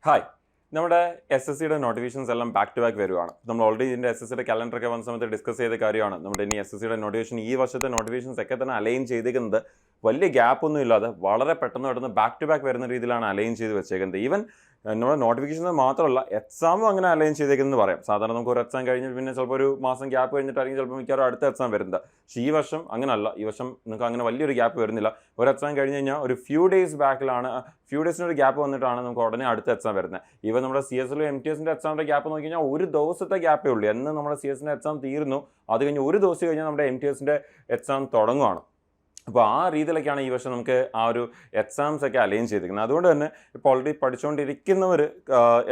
Hi. നമ്മുടെ SSCയുടെ notifications എല്ലാം back to back വരുവാണ്. നമ്മൾ ഓൾറെഡി ഇതിൻ്റെ SSCയുടെ കലണ്ടറൊക്കെ വന്ന സമയത്ത് ഡിസ്കസ് ചെയ്ത കാര്യമാണ്. നമ്മുടെ ഇനി SSCയുടെ നോട്ടിഫിക്കേഷൻ ഈ വർഷത്തെ നോട്ടിഫിക്കേഷൻസ് ഒക്കെ തന്നെ അലൈൻ ചെയ്തിരിക്കുന്നത് വലിയ ഗ്യാപ്പ് ഒന്നും ഇല്ലാതെ വളരെ പെട്ടെന്ന് ബാക്ക് ടു ബാക്ക് വരുന്ന രീതിയിലാണ് അലൈൻ ചെയ്ത് വെച്ചേക്കുന്നത്. ഈവൻ നമ്മുടെ നോട്ടിഫിക്കേഷൻ മാത്രമല്ല, എക്സാമും അങ്ങനെ അലൈൻ ചെയ്തേക്കുന്നത് പറയാം. സാധാരണ നമുക്ക് ഒരു എക്സാം കഴിഞ്ഞ് പിന്നെ ചിലപ്പോൾ ഒരു മാസം ഗ്യാപ്പ് കഴിഞ്ഞിട്ടായിരിക്കും ചിലപ്പോൾ മിക്കവാറും അടുത്ത എക്സാം വരുന്നത്. പക്ഷേ ഈ വർഷം അങ്ങനല്ല. ഈ വർഷം നിങ്ങൾക്ക് അങ്ങനെ വലിയൊരു ഗ്യാപ്പ് വരുന്നില്ല. ഒരു എക്സാം കഴിഞ്ഞ് കഴിഞ്ഞാൽ ഒരു ഫ്യൂ ഡേയ്സ് ബാക്കിലാണ്, ഫ്യൂ ഡേയ്സിനൊരു ഗ്യാപ്പ് വന്നിട്ടാണ് നമുക്ക് ഉടനെ അടുത്ത എക്സാം വരുന്നത്. ഈവൻ നമ്മുടെ CSലും MTSന്റെ എക്സാമിൻ്റെ ഗ്യാപ്പ് നോക്കി കഴിഞ്ഞാൽ ഒരു ദിവസത്തെ ഗ്യാപ്പേ ഉള്ളൂ. എന്ന് നമ്മുടെ CSന്റെ എക്സാം തീരുന്നു, അത് കഴിഞ്ഞ് ഒരു ദിവസം കഴിഞ്ഞാൽ നമ്മുടെ MTSന്റെ എക്സാം തുടങ്ങുവാണ്. അപ്പോൾ ആ രീതിയിലൊക്കെയാണ് ഈ വർഷം നമുക്ക് ആ ഒരു എക്സാംസ് ഒക്കെ അലൈൻ ചെയ്തിരിക്കുന്നത്. അതുകൊണ്ട് തന്നെ ഇപ്പോൾ ഓൾറെഡി പഠിച്ചുകൊണ്ടിരിക്കുന്നവർ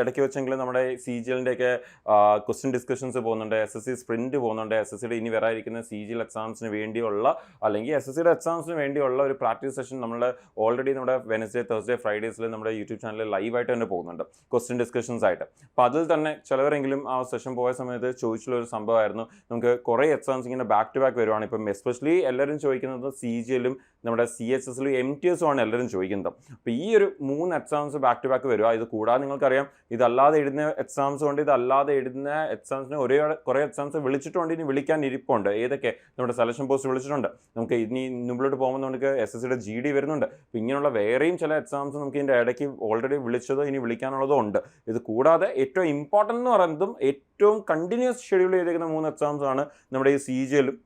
ഇടയ്ക്ക് വെച്ചെങ്കിലും നമ്മുടെ CGLൻ്റെ ഒക്കെ ക്വസ്റ്റ്യൻ ഡിസ്കഷൻസ് പോകുന്നുണ്ട്, SSC സ്പ്രിൻറ്റ് പോകുന്നുണ്ട്, SSCയുടെ ഇനി വരാതിരിക്കുന്ന CGL എക്സാംസിന് വേണ്ടിയുള്ള അല്ലെങ്കിൽ SSCയുടെ എക്സാംസിന് വേണ്ടിയുള്ള ഒരു പ്രാക്ടീസ് സെഷൻ നമ്മൾ ഓൾറെഡി നമ്മുടെ വെനസ്ഡേ, തേഴ്സ്ഡേ, ഫ്രൈഡേസിൽ നമ്മുടെ യൂട്യൂബ് ചാനലിൽ ലൈവായിട്ട് തന്നെ പോകുന്നുണ്ട് ക്വസ്റ്റ്യൻ ഡിസ്കഷൻസ് ആയിട്ട്. അപ്പോൾ അതിൽ തന്നെ ചിലവരെങ്കിലും ആ സെഷൻ പോയ സമയത്ത് ചോദിച്ചുള്ള ഒരു സംഭവമായിരുന്നു, നമുക്ക് കുറേ എക്സാംസ് ഇങ്ങനെ ബാക്ക് ടു ബാക്ക് വരുവാണ്. ഇപ്പം എസ്പെഷ്യലി എല്ലാവരും ചോദിക്കുന്നത് CGLും നമ്മുടെ CHSലും MTSും ആണ് എല്ലാവരും ചോദിക്കുന്നത്. അപ്പോൾ ഈ ഒരു 3 എക്സാംസ് ബാക്ക് ടു ബാക്ക് വരിക. ഇത് കൂടാതെ നിങ്ങൾക്കറിയാം, ഇതല്ലാതെ എഴുതുന്ന എക്സാംസ് കൊണ്ട്, ഇതല്ലാതെ എഴുതുന്ന എക്സാംസിന് കുറേ എക്സാംസ് വിളിച്ചിട്ടുണ്ട്, ഇനി വിളിക്കാൻ ഇരിപ്പുണ്ട്. ഏതൊക്കെ? നമ്മുടെ സെലക്ഷൻ പോസ്റ്റ് വിളിച്ചിട്ടുണ്ട്. നമുക്ക് ഇനി മുമ്പിലോട്ട് പോകുമ്പോൾ നമുക്ക് SSCയുടെ GD വരുന്നുണ്ട്. അപ്പോൾ ഇങ്ങനെയുള്ള വേറെയും ചില എക്സാംസ് നമുക്ക് ഇതിൻ്റെ ഇടയ്ക്ക് ഓൾറെഡി വിളിച്ചതോ ഇനി വിളിക്കാനുള്ളതോ ഉണ്ട്. ഇത് കൂടാതെ ഏറ്റവും ഇമ്പോർട്ടൻ്റ് എന്ന് പറയുന്നതും ഏറ്റവും കണ്ടിന്യൂസ് ഷെഡ്യൂൾ ചെയ്തിരിക്കുന്ന 3 എക്സാംസാണ് നമ്മുടെ ഈ CGLും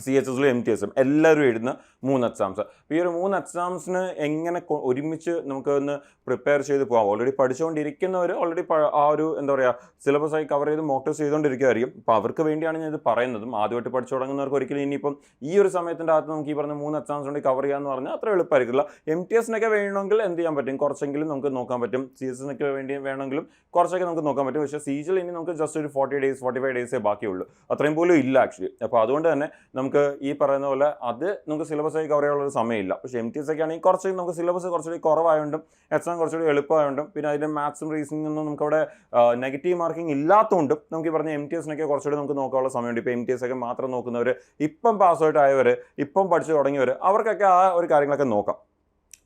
CHSലും MTSും എല്ലാവരും എഴുതുന്ന 3 എക്സാംസ്. അപ്പോൾ ഈ ഒരു 3 എക്സാംസിന് എങ്ങനെ ഒരുമിച്ച് നമുക്ക് ഒന്ന് പ്രിപ്പയർ ചെയ്ത് പോകാം. ഓൾറെഡി പഠിച്ചുകൊണ്ടിരിക്കുന്നവർ ഓൾറെഡി ആ ഒരു എന്താ പറയുക സിലബസായി കവർ ചെയ്ത് മോക്ക് ടെസ്റ്റ് ചെയ്തുകൊണ്ടിരിക്കുമായിരിക്കും. അപ്പോൾ അവർക്ക് വേണ്ടിയാണ് ഞാൻ ഇത് പറയുന്നതും. ആദ്യമായിട്ട് പഠിച്ചു തുടങ്ങുന്നവർക്ക് ഒരിക്കലും ഇനിയിപ്പം ഈ ഒരു സമയത്തിൻ്റെ അകത്ത് നമുക്ക് ഈ പറഞ്ഞ 3 എക്സാംസ് കൊണ്ട് കവർ ചെയ്യാമെന്ന് പറഞ്ഞാൽ അത്ര എളുപ്പമായിരിക്കില്ല. MTSനൊക്കെ വേണമെങ്കിൽ എന്ത് ചെയ്യാൻ പറ്റും, കുറച്ചെങ്കിലും നമുക്ക് നോക്കാൻ പറ്റും. CSനൊക്കെ വേണ്ടി വേണമെങ്കിലും കുറച്ചൊക്കെ നമുക്ക് നോക്കാൻ പറ്റും. പക്ഷേ CGL ഇനി നമുക്ക് ജസ്റ്റ് ഒരു 40 days 45 days ബാക്കിയുള്ളൂ. അത്രയും പോലും ഇല്ല ആക്ച്വലി. അപ്പോൾ അതുകൊണ്ട് തന്നെ നമുക്ക് ഈ പറയുന്ന പോലെ അത് നമുക്ക് സിലബസായി കവർ ചെയ്യാനുള്ള ഒരു സമയമില്ല. പക്ഷേ MTS ഒക്കെ ആണെങ്കിൽ കുറച്ച് നമുക്ക് സിലബസ് കുറച്ചുകൂടി കുറവായതുകൊണ്ടും എക്സാം കുറച്ചുകൂടി എളുപ്പമായതുകൊണ്ടും പിന്നെ അതിൻ്റെ മാത്സും റീസണിങ്ങൊന്നും നമുക്കവിടെ നെഗറ്റീവ് മാർക്കിംഗ് ഇല്ലാത്തതുകൊണ്ടും നമുക്ക് ഈ പറഞ്ഞ MTSനൊക്കെ കുറച്ചുകൂടി നമുക്ക് നോക്കാനുള്ള സമയമുണ്ട്. ഇപ്പോൾ MTS ഒക്കെ മാത്രം നോക്കുന്നവർ, ഇപ്പം പാസ് ഔട്ട് ആയവർ, ഇപ്പം പഠിച്ചു തുടങ്ങിയവർ, അവർക്കൊക്കെ ആ ഒരു കാര്യങ്ങളൊക്കെ നോക്കാം.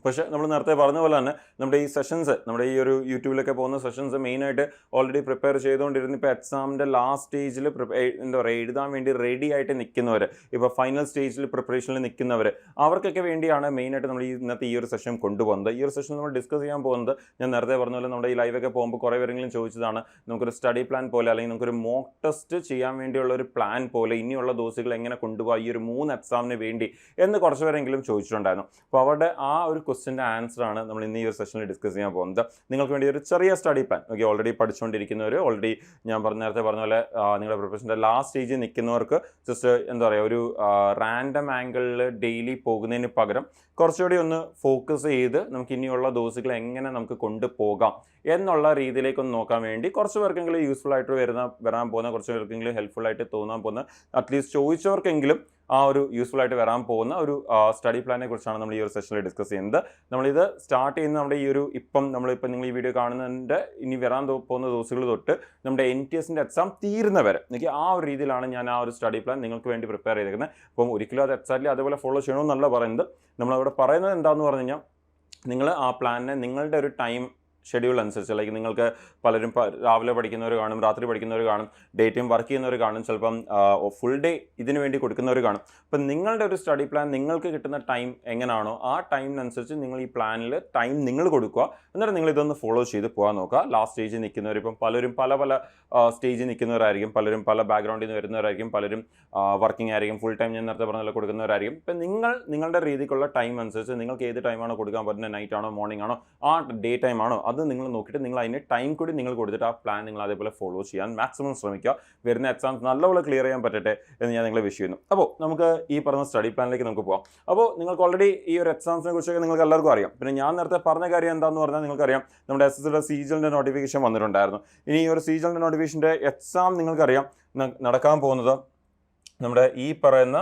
പക്ഷേ നമ്മൾ നേരത്തെ പറഞ്ഞ പോലെ തന്നെ നമ്മുടെ ഈ സെഷൻസ്, നമ്മുടെ ഈ ഒരു യൂട്യൂബിലൊക്കെ പോകുന്ന സെഷൻസ് മെയിനായിട്ട് ഓൾറെഡി പ്രിപ്പയർ ചെയ്തുകൊണ്ടിരുന്നു. ഇപ്പോൾ എക്സാമിൻ്റെ ലാസ്റ്റ് സ്റ്റേജിൽ എന്താ പറയുക എഴുതാൻ വേണ്ടി റെഡി ആയിട്ട് നിൽക്കുന്നവർ, ഇപ്പോൾ ഫൈനൽ സ്റ്റേജിൽ പ്രിപ്പറേഷനിൽ നിൽക്കുന്നവർ, അവർക്കൊക്കെ വേണ്ടിയാണ് മെയിനായിട്ട് നമ്മൾ ഇന്നത്തെ ഈ ഒരു സെഷൻ കൊണ്ടുപോകുന്നത്. ഈ ഒരു സെഷൻ നമ്മൾ ഡിസ്കസ് ചെയ്യാൻ പോകുന്നത്, ഞാൻ നേരത്തെ പറഞ്ഞ പോലെ നമ്മുടെ ഈ ലൈവൊക്കെ പോകുമ്പോൾ കുറേ പേരെങ്കിലും ചോദിച്ചതാണ്, നമുക്കൊരു സ്റ്റഡി പ്ലാൻ പോലെ അല്ലെങ്കിൽ നമുക്കൊരു മോക്ക് ടെസ്റ്റ് ചെയ്യാൻ വേണ്ടിയുള്ള ഒരു പ്ലാൻ പോലെ ഇനിയുള്ള ദിവസങ്ങൾ എങ്ങനെ കൊണ്ടുപോകാം ഈ ഒരു 3 എക്സാമിന് വേണ്ടി എന്ന് കുറച്ച് പേരെങ്കിലും ചോദിച്ചിട്ടുണ്ടായിരുന്നു. അപ്പോൾ അവരുടെ ആ ഒരു ക്വസ്റ്റ്യൻ്റെ ആൻസറാണ് നമ്മൾ ഇന്ന് ഈ ഒരു സെഷനിൽ ഡിസ്കസ് ചെയ്യാൻ പോകുന്നത്. നിങ്ങൾക്ക് വേണ്ടി ഒരു ചെറിയ സ്റ്റഡി പ്ലാൻ, ഓക്കെ, ഓൾറെഡി പഠിച്ചുകൊണ്ടിരിക്കുന്നവർ, ഓൾറെഡി ഞാൻ നേരത്തെ പറഞ്ഞ പോലെ നിങ്ങളുടെ പ്രിപ്പറേഷൻ്റെ ലാസ്റ്റ് സ്റ്റേജിൽ നിൽക്കുന്നവർക്ക് ജസ്റ്റ് എന്താ പറയുക ഒരു റാൻഡം ആംഗിളിൽ ഡെയിലി പോകുന്നതിന് പകരം കുറച്ചുകൂടി ഒന്ന് ഫോക്കസ് ചെയ്ത് നമുക്ക് ഇനിയുള്ള ദിവസങ്ങൾ എങ്ങനെ നമുക്ക് കൊണ്ടുപോകാം എന്നുള്ള രീതിയിലേക്കൊന്ന് നോക്കാൻ വേണ്ടി കുറച്ച് പേർക്കെങ്കിലും യൂസ്ഫുൾ ആയിട്ട് വരാൻ പോകുന്ന, കുറച്ച് പേർക്കെങ്കിലും ഹെൽപ്ഫുൾ ആയിട്ട് തോന്നാൻ പോകുന്ന, അറ്റ്ലീസ്റ്റ് ചോദിച്ചവർക്കെങ്കിലും ആ ഒരു യൂസ്ഫുൾ ആയിട്ട് വരാൻ പോകുന്ന ഒരു സ്റ്റഡി പ്ലാനെ കുറിച്ചാണ് നമ്മൾ ഈ ഒരു സെഷനിൽ ഡിസ്കസ് ചെയ്യുന്നത്. നമ്മളിത് സ്റ്റാർട്ട് ചെയ്യുന്ന നമ്മുടെ ഈ ഒരു നമ്മളിപ്പോൾ നിങ്ങൾ ഈ വീഡിയോ കാണുന്നതിൻ്റെ ഇനി വരാൻ പോകുന്ന ദിവസങ്ങൾ തൊട്ട് നമ്മുടെ NTSൻ്റെ എക്സാം തീരുന്നവരെ എനിക്ക് ആ ഒരു രീതിയിലാണ് ഞാൻ ആ ഒരു സ്റ്റഡി പ്ലാൻ നിങ്ങൾക്ക് വേണ്ടി പ്രിപ്പയർ ചെയ്തിരിക്കുന്നത്. അപ്പം ഒരിക്കലും അത് എക്സാക്ട്ലി അതേപോലെ ഫോളോ ചെയ്യണമെന്നല്ല പറയുന്നത്. നമ്മളവിടെ പറയുന്നത് എന്താണെന്ന് പറഞ്ഞു കഴിഞ്ഞാൽ, നിങ്ങൾ ആ പ്ലാനിനെ നിങ്ങളുടെ ഒരു ടൈം ഷെഡ്യൂൾ അനുസരിച്ച്, ലൈക്ക് നിങ്ങൾക്ക് പലരും രാവിലെ പഠിക്കുന്നവർ കാണും, രാത്രി പഠിക്കുന്നവർ കാണും, ഡേ ടൈം വർക്ക് ചെയ്യുന്നവർ കാണും, ചിലപ്പം ഫുൾ ഡേ ഇതിന് വേണ്ടി കൊടുക്കുന്നവർ കാണും. അപ്പം നിങ്ങളുടെ ഒരു സ്റ്റഡി പ്ലാൻ നിങ്ങൾക്ക് കിട്ടുന്ന ടൈം എങ്ങനെയാണോ ആ ടൈമിനനുസരിച്ച് നിങ്ങൾ ഈ പ്ലാനിൽ ടൈം നിങ്ങൾ കൊടുക്കുക. എന്നിട്ട് നിങ്ങൾ ഇതൊന്ന് ഫോളോ ചെയ്ത് പോകാൻ നോക്കുക. ലാസ്റ്റ് സ്റ്റേജിൽ നിൽക്കുന്നവർ, ഇപ്പം പലരും പല സ്റ്റേജിൽ നിൽക്കുന്നവരായിരിക്കും, പലരും പല ബാക്ക്ഗ്രൗണ്ടിൽ നിന്ന് വരുന്നവരായിരിക്കും, പലരും വർക്കിംഗ് ആയിരിക്കും, ഫുൾ ടൈം ഞാൻ നേരത്തെ പറഞ്ഞ കൊടുക്കുന്നവരായിരിക്കും. ഇപ്പം നിങ്ങളുടെ രീതിക്കുള്ള ടൈം അനുസരിച്ച് നിങ്ങൾക്ക് ഏത് ടൈമാണോ കൊടുക്കാൻ പറ്റുന്നത്, നൈറ്റ് ആണോ മോർണിംഗ് ആണോ ആ ഡേ ടൈം ആണോ അത് നിങ്ങൾ നോക്കിയിട്ട് നിങ്ങൾ അതിന് ടൈം കൂടി നിങ്ങൾ കൊടുത്തിട്ട് ആ പ്ലാൻ നിങ്ങൾ അതേപോലെ ഫോളോ ചെയ്യാൻ മാക്സിമം ശ്രമിക്കുക. വരുന്ന എക്സാംസ് നല്ലപോലെ ക്ലിയർ ചെയ്യാൻ പറ്റട്ടെ എന്ന് ഞാൻ നിങ്ങളെ വിഷ് ചെയ്യുന്നു. അപ്പോൾ നമുക്ക് ഈ പറഞ്ഞ സ്റ്റഡി പ്ലാനിലേക്ക് നമുക്ക് പോകാം. അപ്പോൾ നിങ്ങൾക്ക് ഓൾറെഡി ഈ ഒരു എക്സാംസിനെ കുറിച്ചൊക്കെ നിങ്ങൾക്ക് എല്ലാവർക്കും അറിയാം. പിന്നെ ഞാൻ നേരത്തെ പറഞ്ഞ കാര്യം എന്താണെന്ന് പറഞ്ഞാൽ നിങ്ങൾക്കറിയാം, നമ്മുടെ SSCയുടെ CGLൻ്റെ നോട്ടിഫിക്കേഷൻ വന്നിട്ടുണ്ടായിരുന്നു. ഇനി ഈ ഒരു CGLൻ്റെ നോട്ടിഫിക്കേഷൻ്റെ എക്സാം നിങ്ങൾക്കറിയാം നടക്കാൻ പോകുന്നത് നമ്മുടെ ഈ പറയുന്ന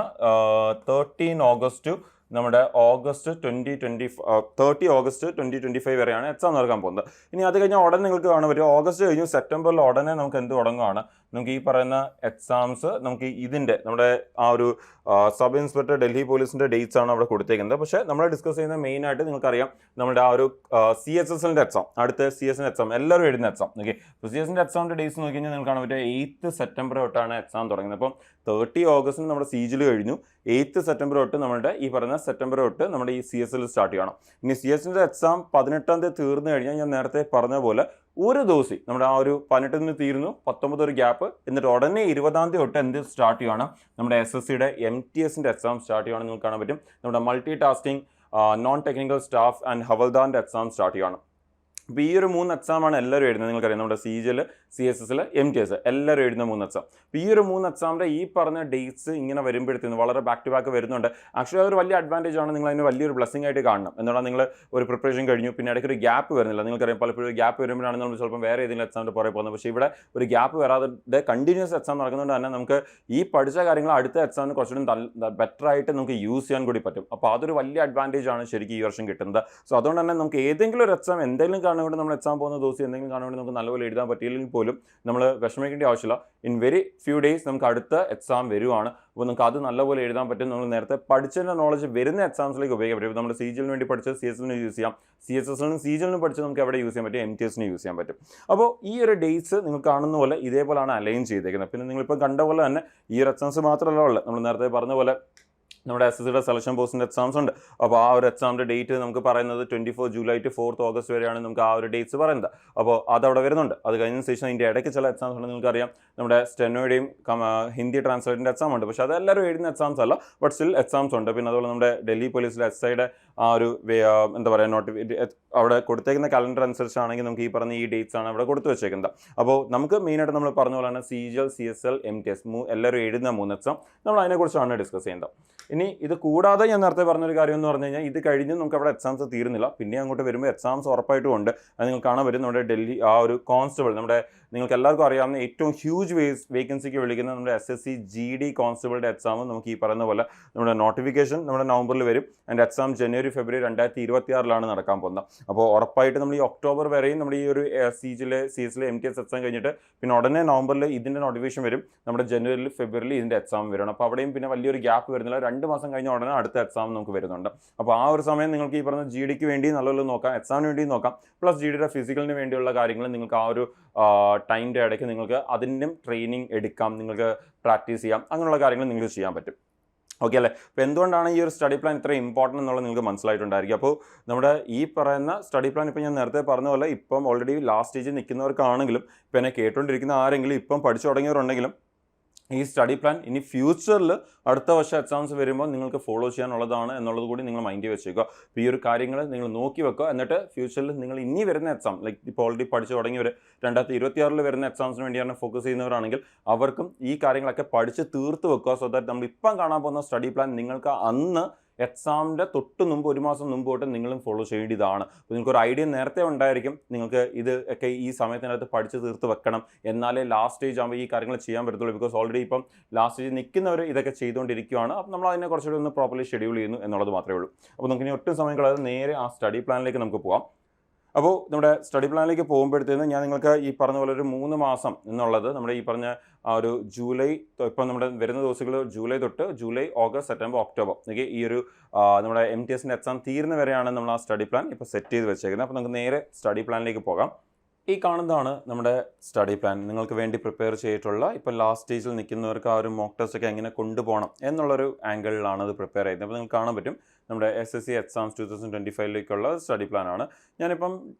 13 ഓഗസ്റ്റ് നമ്മുടെ ഓഗസ്റ്റ് 30 ഓഗസ്റ്റ് 2025 വരെയാണ് എക്സാം നടക്കാൻ പോകുന്നത്. ഇനി അത് കഴിഞ്ഞാൽ ഉടനെ നിങ്ങൾക്ക് കാണാൻ പറ്റും ഓഗസ്റ്റ് കഴിഞ്ഞു സെപ്റ്റംബറിൽ ഉടനെ നമുക്ക് എന്ത് തുടങ്ങുകയാണ്, നമുക്ക് ഈ പറയുന്ന എക്സാംസ് നമുക്ക് ഇതിൻ്റെ നമ്മുടെ ആ ഒരു സബ് ഇൻസ്പെക്ടർ ഡൽഹി പോലീസിൻ്റെ ഡേറ്റ്സ് ആണ് അവിടെ കൊടുത്തേക്കുന്നത്. പക്ഷേ നമ്മൾ ഡിസ്കസ് ചെയ്യുന്ന മെയിനായിട്ട് നിങ്ങൾക്കറിയാം നമ്മുടെ ആ ഒരു CSSLൻ്റെ എക്സാം, അടുത്ത CSൻ്റെ എക്സാം എല്ലാവരും എഴുതുന്ന എക്സാം. ഓക്കെ, അപ്പോൾ CSൻ്റെ എക്സാമിൻ്റെ ഡേറ്റ്സ് നോക്കി കഴിഞ്ഞാൽ നിങ്ങൾക്ക് കാണാൻ പറ്റുക 8 സെപ്റ്റംബർ തൊട്ടാണ് എക്സാം തുടങ്ങുന്നത്. അപ്പം 30 ഓഗസ്റ്റിന് നമ്മുടെ CGL കഴിഞ്ഞു, 8 സെപ്റ്റംബർ തൊട്ട് നമ്മുടെ ഈ പറയുന്ന സെപ്റ്റംബർ തൊട്ട് നമ്മുടെ ഈ CSL സ്റ്റാർട്ട് ചെയ്യണം. ഇനി CSൻ്റെ എക്സാം 18-ാം തീയതി തീർന്നു കഴിഞ്ഞാൽ ഞാൻ നേരത്തെ പറഞ്ഞ പോലെ ഒരു ദിവസം നമ്മുടെ ആ ഒരു 18 തീരുന്നു, 19 ഒരു ഗ്യാപ്പ്, എന്നിട്ട് ഉടനെ 20-ാം തീയതി തൊട്ട് എന്ത് സ്റ്റാർട്ട് ചെയ്യണം, നമ്മുടെ SSCയുടെ MTSൻ്റെ എക്സാം സ്റ്റാർട്ട് ചെയ്യണം. നിങ്ങൾക്ക് കാണാൻ പറ്റും നമ്മുടെ multi tasking non technical staff and ഹവൽദാറിൻ്റെ എക്സാം സ്റ്റാർട്ട് ചെയ്യണം. അപ്പോൾ ഈ ഒരു 3 എക്സാമാണ് എല്ലാവരും എഴുതുന്നത്. നിങ്ങൾക്കറിയാം നമ്മുടെ CGL, CSSL, MTS എല്ലാവരും എഴുതുന്ന 3 എക്സാം. അപ്പോൾ ഈ ഒരു 3 എക്സാമിൻ്റെ ഈ പറഞ്ഞ ഡേറ്റ്സ് ഇങ്ങനെ വരുമ്പോഴത്തേക്കും വളരെ ബാക്ക് ടു ബാക്ക് വരുന്നുണ്ട്. ആക്ച്വലി അതൊരു വലിയ അഡ്വാൻറ്റേജ് ആണ്, നിങ്ങൾ അതിന് വലിയൊരു ബ്ലെസ്സിംഗ് ആയിട്ട് കാണണം. എന്നാൽ നിങ്ങൾ ഒരു പ്രിപ്പറേഷൻ കഴിഞ്ഞു, പിന്നെ ഇടയ്ക്ക് ഒരു ഗ്യാപ്പ് വരുന്നില്ല. നിങ്ങൾക്കറിയാം പലപ്പോഴും ഒരു ഗ്യാപ്പ് വരുമ്പോഴാണ് നമ്മൾ ചിലപ്പോൾ വേറെ ഏതെങ്കിലും എക്സാമിൻ്റെ പുറകെ പോകുന്നത്. പക്ഷേ ഇവിടെ ഒരു ഗ്യാപ്പ് വരാതെ കണ്ടിന്യൂസ് എക്സാം നടക്കുന്നതുകൊണ്ട് തന്നെ നമുക്ക് ഈ പഠിച്ച കാര്യങ്ങൾ അടുത്ത എക്സാമിന് കുറച്ചുകൂടി ബെറ്റർ ആയിട്ട് നമുക്ക് യൂസ് ചെയ്യാൻ കൂടി പറ്റും. അപ്പോൾ അതൊരു വലിയ അഡ്വാൻറ്റേജ് ആണ് ശരിക്കും ഈ വർഷം കിട്ടുന്നത്. സോ അതുകൊണ്ട് തന്നെ നമുക്ക് ഏതെങ്കിലും ഒരു എക്സാം എന്തെങ്കിലും കാണുകൊണ്ട് നമ്മൾ എക്സാം പോകുന്ന ദിവസം എന്തെങ്കിലും കാണുകൊണ്ട് നമുക്ക് നല്ലപോലെ എഴുതാൻ പറ്റിയില്ലെങ്കിൽ പോലും നമ്മൾ വിഷമിക്കേണ്ട ആവശ്യമില്ല. ഇൻ വെരി ഫ്യൂ ഡേയ്സ് നമുക്ക് അടുത്ത എക്സാം വരുവാണ്. അപ്പോൾ നമുക്ക് അത് നല്ലപോലെ എഴുതാൻ പറ്റും. നമ്മൾ നേരത്തെ പഠിച്ചതിൻ്റെ നോളജ് വരുന്ന എക്സാംസിലേക്ക് ഉപയോഗിക്കാൻ പറ്റും. നമ്മൾ CGL വേണ്ടി പഠിച്ചത് CSലിന് യൂസ് ചെയ്യാം, CSSലിനും CGLനും പഠിച്ചത് നമുക്ക് എവിടെ യൂസ് ചെയ്യാൻ പറ്റും, MTSന് യൂസ് ചെയ്യാൻ പറ്റും. അപ്പോൾ ഈ ഒരു ഡേറ്റ്സ് നിങ്ങൾ കാണുന്ന പോലെ ഇതേപോലെയാണ് അലൈൻ ചെയ്തേക്കുന്നത്. പിന്നെ നിങ്ങളിപ്പോൾ കണ്ട പോലെ തന്നെ ഈ ഒരു എക്സാംസ് മാത്രമല്ല ഉള്ളത്, നമ്മൾ നേരത്തെ പറഞ്ഞ പോലെ നമ്മുടെ SSCയുടെ സെലക്ഷൻ പോസ്റ്റിൻ്റെ എക്സാംസ് ഉണ്ട്. അപ്പോൾ ആ ഒരു എക്സാമിൻ്റെ ഡേറ്റ് നമുക്ക് പറയുന്നത് 24 ജൂലൈ ടു 4 ഓഗസ്റ്റ് വരെയാണ് നമുക്ക് ആ ഒരു ഡേറ്റ്സ് പറയുന്നത്. അപ്പോൾ അതവിടെ വരുന്നുണ്ട്. അത് കഴിഞ്ഞ ശേഷം ഇതിൻ്റെ ഇടയ്ക്ക് ചില എക്സാംസ് ഉണ്ട്. നിങ്ങൾക്കറിയാം നമ്മുടെ സ്റ്റെനോയുടെയും ഹിന്ദി ട്രാൻസ്ലേറ്റിൻ്റെ എക്സാം ഉണ്ട്. പക്ഷേ അതെല്ലാവരും എഴുതുന്ന എക്സാംസ് അല്ല, ബട്ട് സ്റ്റിൽ എക്സാംസ് ഉണ്ട്. പിന്നെ അതുപോലെ നമ്മുടെ ഡൽഹി പോലീസിലെ SIയുടെ ആ ഒരു എന്താ പറയുക അവിടെ കൊടുത്തേക്കുന്ന കലണ്ടർ അനുസരിച്ചാണെങ്കിൽ നമുക്ക് ഈ പറഞ്ഞ ഈ ഡേറ്റ്സ് ആണ് അവിടെ കൊടുത്തു വെച്ചേക്കുന്നത്. അപ്പോൾ നമുക്ക് മെയിനായിട്ട് നമ്മൾ പറഞ്ഞ പോലെ തന്നെ CGL, CSL, MTS എല്ലാവരും എഴുതുന്ന 3 എക്സാം നമ്മൾ അതിനെക്കുറിച്ചാണ് ഡിസ്കസ് ചെയ്യുന്നത്. ഇനി ഇത് കൂടാതെ ഞാൻ നേരത്തെ പറഞ്ഞൊരു കാര്യം എന്ന് പറഞ്ഞു കഴിഞ്ഞാൽ ഇത് കഴിഞ്ഞ് നമുക്ക് അവിടെ എക്സാംസ് തീരുന്നില്ല. പിന്നെ അങ്ങോട്ട് വരുമ്പോൾ എക്സാംസ് ഉറപ്പായിട്ടും ഉണ്ട്. അത് നിങ്ങൾ കാണാൻ പറ്റും. നമ്മുടെ ഡൽഹി ആ ഒരു കോൺസ്റ്റബിൾ, നമ്മുടെ നിങ്ങൾക്ക് എല്ലാവർക്കും അറിയാവുന്ന ഏറ്റവും ഹ്യൂജ് വേക്കൻസിക്ക് വിളിക്കുന്ന നമ്മുടെ SSC GD കോൺസ്റ്റബിളിൻ്റെ എക്സാം നമുക്ക് ഈ പറയുന്ന പോലെ നമ്മുടെ നോട്ടിഫിക്കേഷൻ നമ്മുടെ നവംബറിൽ വരും. ആൻഡ് എക്സാം ജനുവരി ഫെബ്രുവരി 2026 നടക്കാൻ പോകുന്നത്. അപ്പോൾ ഉറപ്പായിട്ട് നമ്മൾ ഈ ഒക്ടോബർ വരെയും നമ്മുടെ ഈ ഒരു CGL, CSL, MTS എക്സാം കഴിഞ്ഞിട്ട് പിന്നെ ഉടനെ നവംബറിൽ ഇതിൻ്റെ നോട്ടിഫിക്കേഷൻ വരും. നമ്മുടെ ജനുവരിയിൽ ഫെബ്രുവരിയിൽ ഇതിൻ്റെ എക്സാം വരണം. അപ്പോൾ അവിടെയും പിന്നെ വലിയൊരു ഗ്യാപ്പ് വരുന്നില്ല. 2 മാസം കഴിഞ്ഞ ഉടനെ അടുത്ത എക്സാം നമുക്ക് വരുന്നുണ്ട്. അപ്പോൾ ആ ഒരു സമയം നിങ്ങൾക്ക് ഈ പറഞ്ഞ GDക്ക് വേണ്ടി നല്ലപോലെ നോക്കാം, എക്സാമിന് വേണ്ടി നോക്കാം, പ്ലസ് GDയുടെ ഫിസിക്കലിന് വേണ്ടിയുള്ള കാര്യങ്ങൾ നിങ്ങൾക്ക് ആ ഒരു ടൈമിൻ്റെ ഇടയ്ക്ക് നിങ്ങൾക്ക് അതിൻ്റെയും ട്രെയിനിങ് എടുക്കാം, നിങ്ങൾക്ക് പ്രാക്ടീസ് ചെയ്യാം, അങ്ങനെയുള്ള കാര്യങ്ങൾ നിങ്ങൾക്ക് ചെയ്യാൻ പറ്റും. ഓക്കെ അല്ലേ? അപ്പോൾ എന്തുകൊണ്ടാണ് ഈ ഒരു സ്റ്റഡി പ്ലാൻ ഇത്ര ഇമ്പോർട്ടൻ്റ് എന്നുള്ളത് നിങ്ങൾക്ക് മനസ്സിലായിട്ടുണ്ടായിരിക്കും. അപ്പോൾ നമ്മുടെ ഈ പറയുന്ന സ്റ്റഡി പ്ലാൻ ഇപ്പോൾ ഞാൻ നേരത്തെ പറഞ്ഞ പോലെ ഇപ്പം ഓൾറെഡി ലാസ്റ്റ് സ്റ്റേജിൽ നിൽക്കുന്നവർക്കാണെങ്കിലും ഇപ്പോൾ എന്നെ കേട്ടുകൊണ്ടിരിക്കുന്ന ആരെങ്കിലും ഇപ്പം പഠിച്ചു തുടങ്ങിയവരുണ്ടെങ്കിലും ഈ സ്റ്റഡി പ്ലാൻ ഇനി ഫ്യൂച്ചറിൽ അടുത്ത വർഷം എക്സാംസ് വരുമ്പോൾ നിങ്ങൾക്ക് ഫോളോ ചെയ്യാനുള്ളതാണ് എന്നുള്ളത് കൂടി നിങ്ങൾ മൈൻഡിൽ വെച്ചേക്കുക. അപ്പോൾ ഈ ഒരു കാര്യങ്ങൾ നിങ്ങൾ നോക്കി വെക്കുക. എന്നിട്ട് ഫ്യൂച്ചറിൽ നിങ്ങൾ ഇനി വരുന്ന എക്സാം ലൈക്ക് ഇപ്പോൾ ഓൾറെഡി പഠിച്ചു തുടങ്ങിയവർ 2026 വരുന്ന എക്സാംസിന് വേണ്ടിയാണ് ഫോക്കസ് ചെയ്യുന്നവരാണെങ്കിൽ അവർക്കും ഈ കാര്യങ്ങളൊക്കെ പഠിച്ച് തീർത്ത് വെക്കുക. സോ ദാറ്റ് നമ്മൾ ഇപ്പം കാണാൻ പോകുന്ന സ്റ്റഡി പ്ലാൻ നിങ്ങൾക്ക് അന്ന് എക്സാമിൻ്റെ തൊട്ട് മുമ്പ് 1 മാസം മുമ്പ് തൊട്ട് നിങ്ങളും ഫോളോ ചെയ്യേണ്ടതാണ്. അപ്പോൾ നിങ്ങൾക്കൊരു ഐഡിയ നേരത്തെ ഉണ്ടായിരിക്കും, നിങ്ങൾക്ക് ഇത് ഒക്കെ ഈ സമയത്തിനകത്ത് പഠിച്ച് തീർത്ത് വെക്കണം, എന്നാലേ ലാസ്റ്റ് സ്റ്റേജ് ആകുമ്പോൾ ഈ കാര്യങ്ങൾ ചെയ്യാൻ പറ്റത്തുള്ളൂ. ബിക്കോസ് ഓൾറെഡി ഇപ്പം ലാസ്റ്റ് സ്റ്റേജ് നിൽക്കുന്നവർ ഇതൊക്കെ ചെയ്തുകൊണ്ടിരിക്കുകയാണ്. അപ്പോൾ നമ്മൾ അതിനെ കുറച്ചുകൂടി ഒന്ന് പ്രോപ്പർലി ഷെഡ്യൂൾ ചെയ്യുന്നു എന്നുള്ളത് മാത്രമേ ഉള്ളൂ. അപ്പോൾ നമുക്ക് ഇനി ഒട്ടും സമയം കളയാതെ നേരെ ആ സ്റ്റഡി പ്ലാനിലേക്ക് നമുക്ക് പോകാം. അപ്പോൾ നമ്മുടെ സ്റ്റഡി പ്ലാനിലേക്ക് പോകുമ്പോഴത്തേനും ഞാൻ നിങ്ങൾക്ക് ഈ പറഞ്ഞ പോലെ ഒരു 3 മാസം എന്നുള്ളത് നമ്മുടെ ഈ പറഞ്ഞ ആ ഒരു ജൂലൈ, ഇപ്പം നമ്മുടെ വരുന്ന ദിവസങ്ങൾ ജൂലൈ തൊട്ട് July, August, September, October okay ഈ ഒരു നമ്മുടെ MTSൻ്റെ എക്സാം തീരുന്ന വരെയാണ് നമ്മൾ ആ സ്റ്റഡി പ്ലാൻ ഇപ്പോൾ സെറ്റ് ചെയ്ത് വെച്ചേക്കുന്നത്. അപ്പോൾ നമുക്ക് നേരെ സ്റ്റഡി പ്ലാനിലേക്ക് പോകാം. ഈ കാണുന്നതാണ് നമ്മുടെ സ്റ്റഡി പ്ലാൻ. നിങ്ങൾക്ക് വേണ്ടി പ്രിപ്പയർ ചെയ്തിട്ടുള്ള ഇപ്പോൾ ലാസ്റ്റ് സ്റ്റേജിൽ നിൽക്കുന്നവർക്ക് ആ ഒരു മോക്ക് ടെസ്റ്റ് ഒക്കെ എങ്ങനെ കൊണ്ടുപോകണം എന്നുള്ളൊരു ആംഗിളിലാണ് അത് പ്രിപ്പയർ ചെയ്യുന്നത്. അപ്പോൾ നിങ്ങൾക്ക് കാണാൻ പറ്റും നമ്മുടെ SSC എക്സാംസ് 2025 സ്റ്റഡി പ്ലാനാണ് ഞാനിപ്പം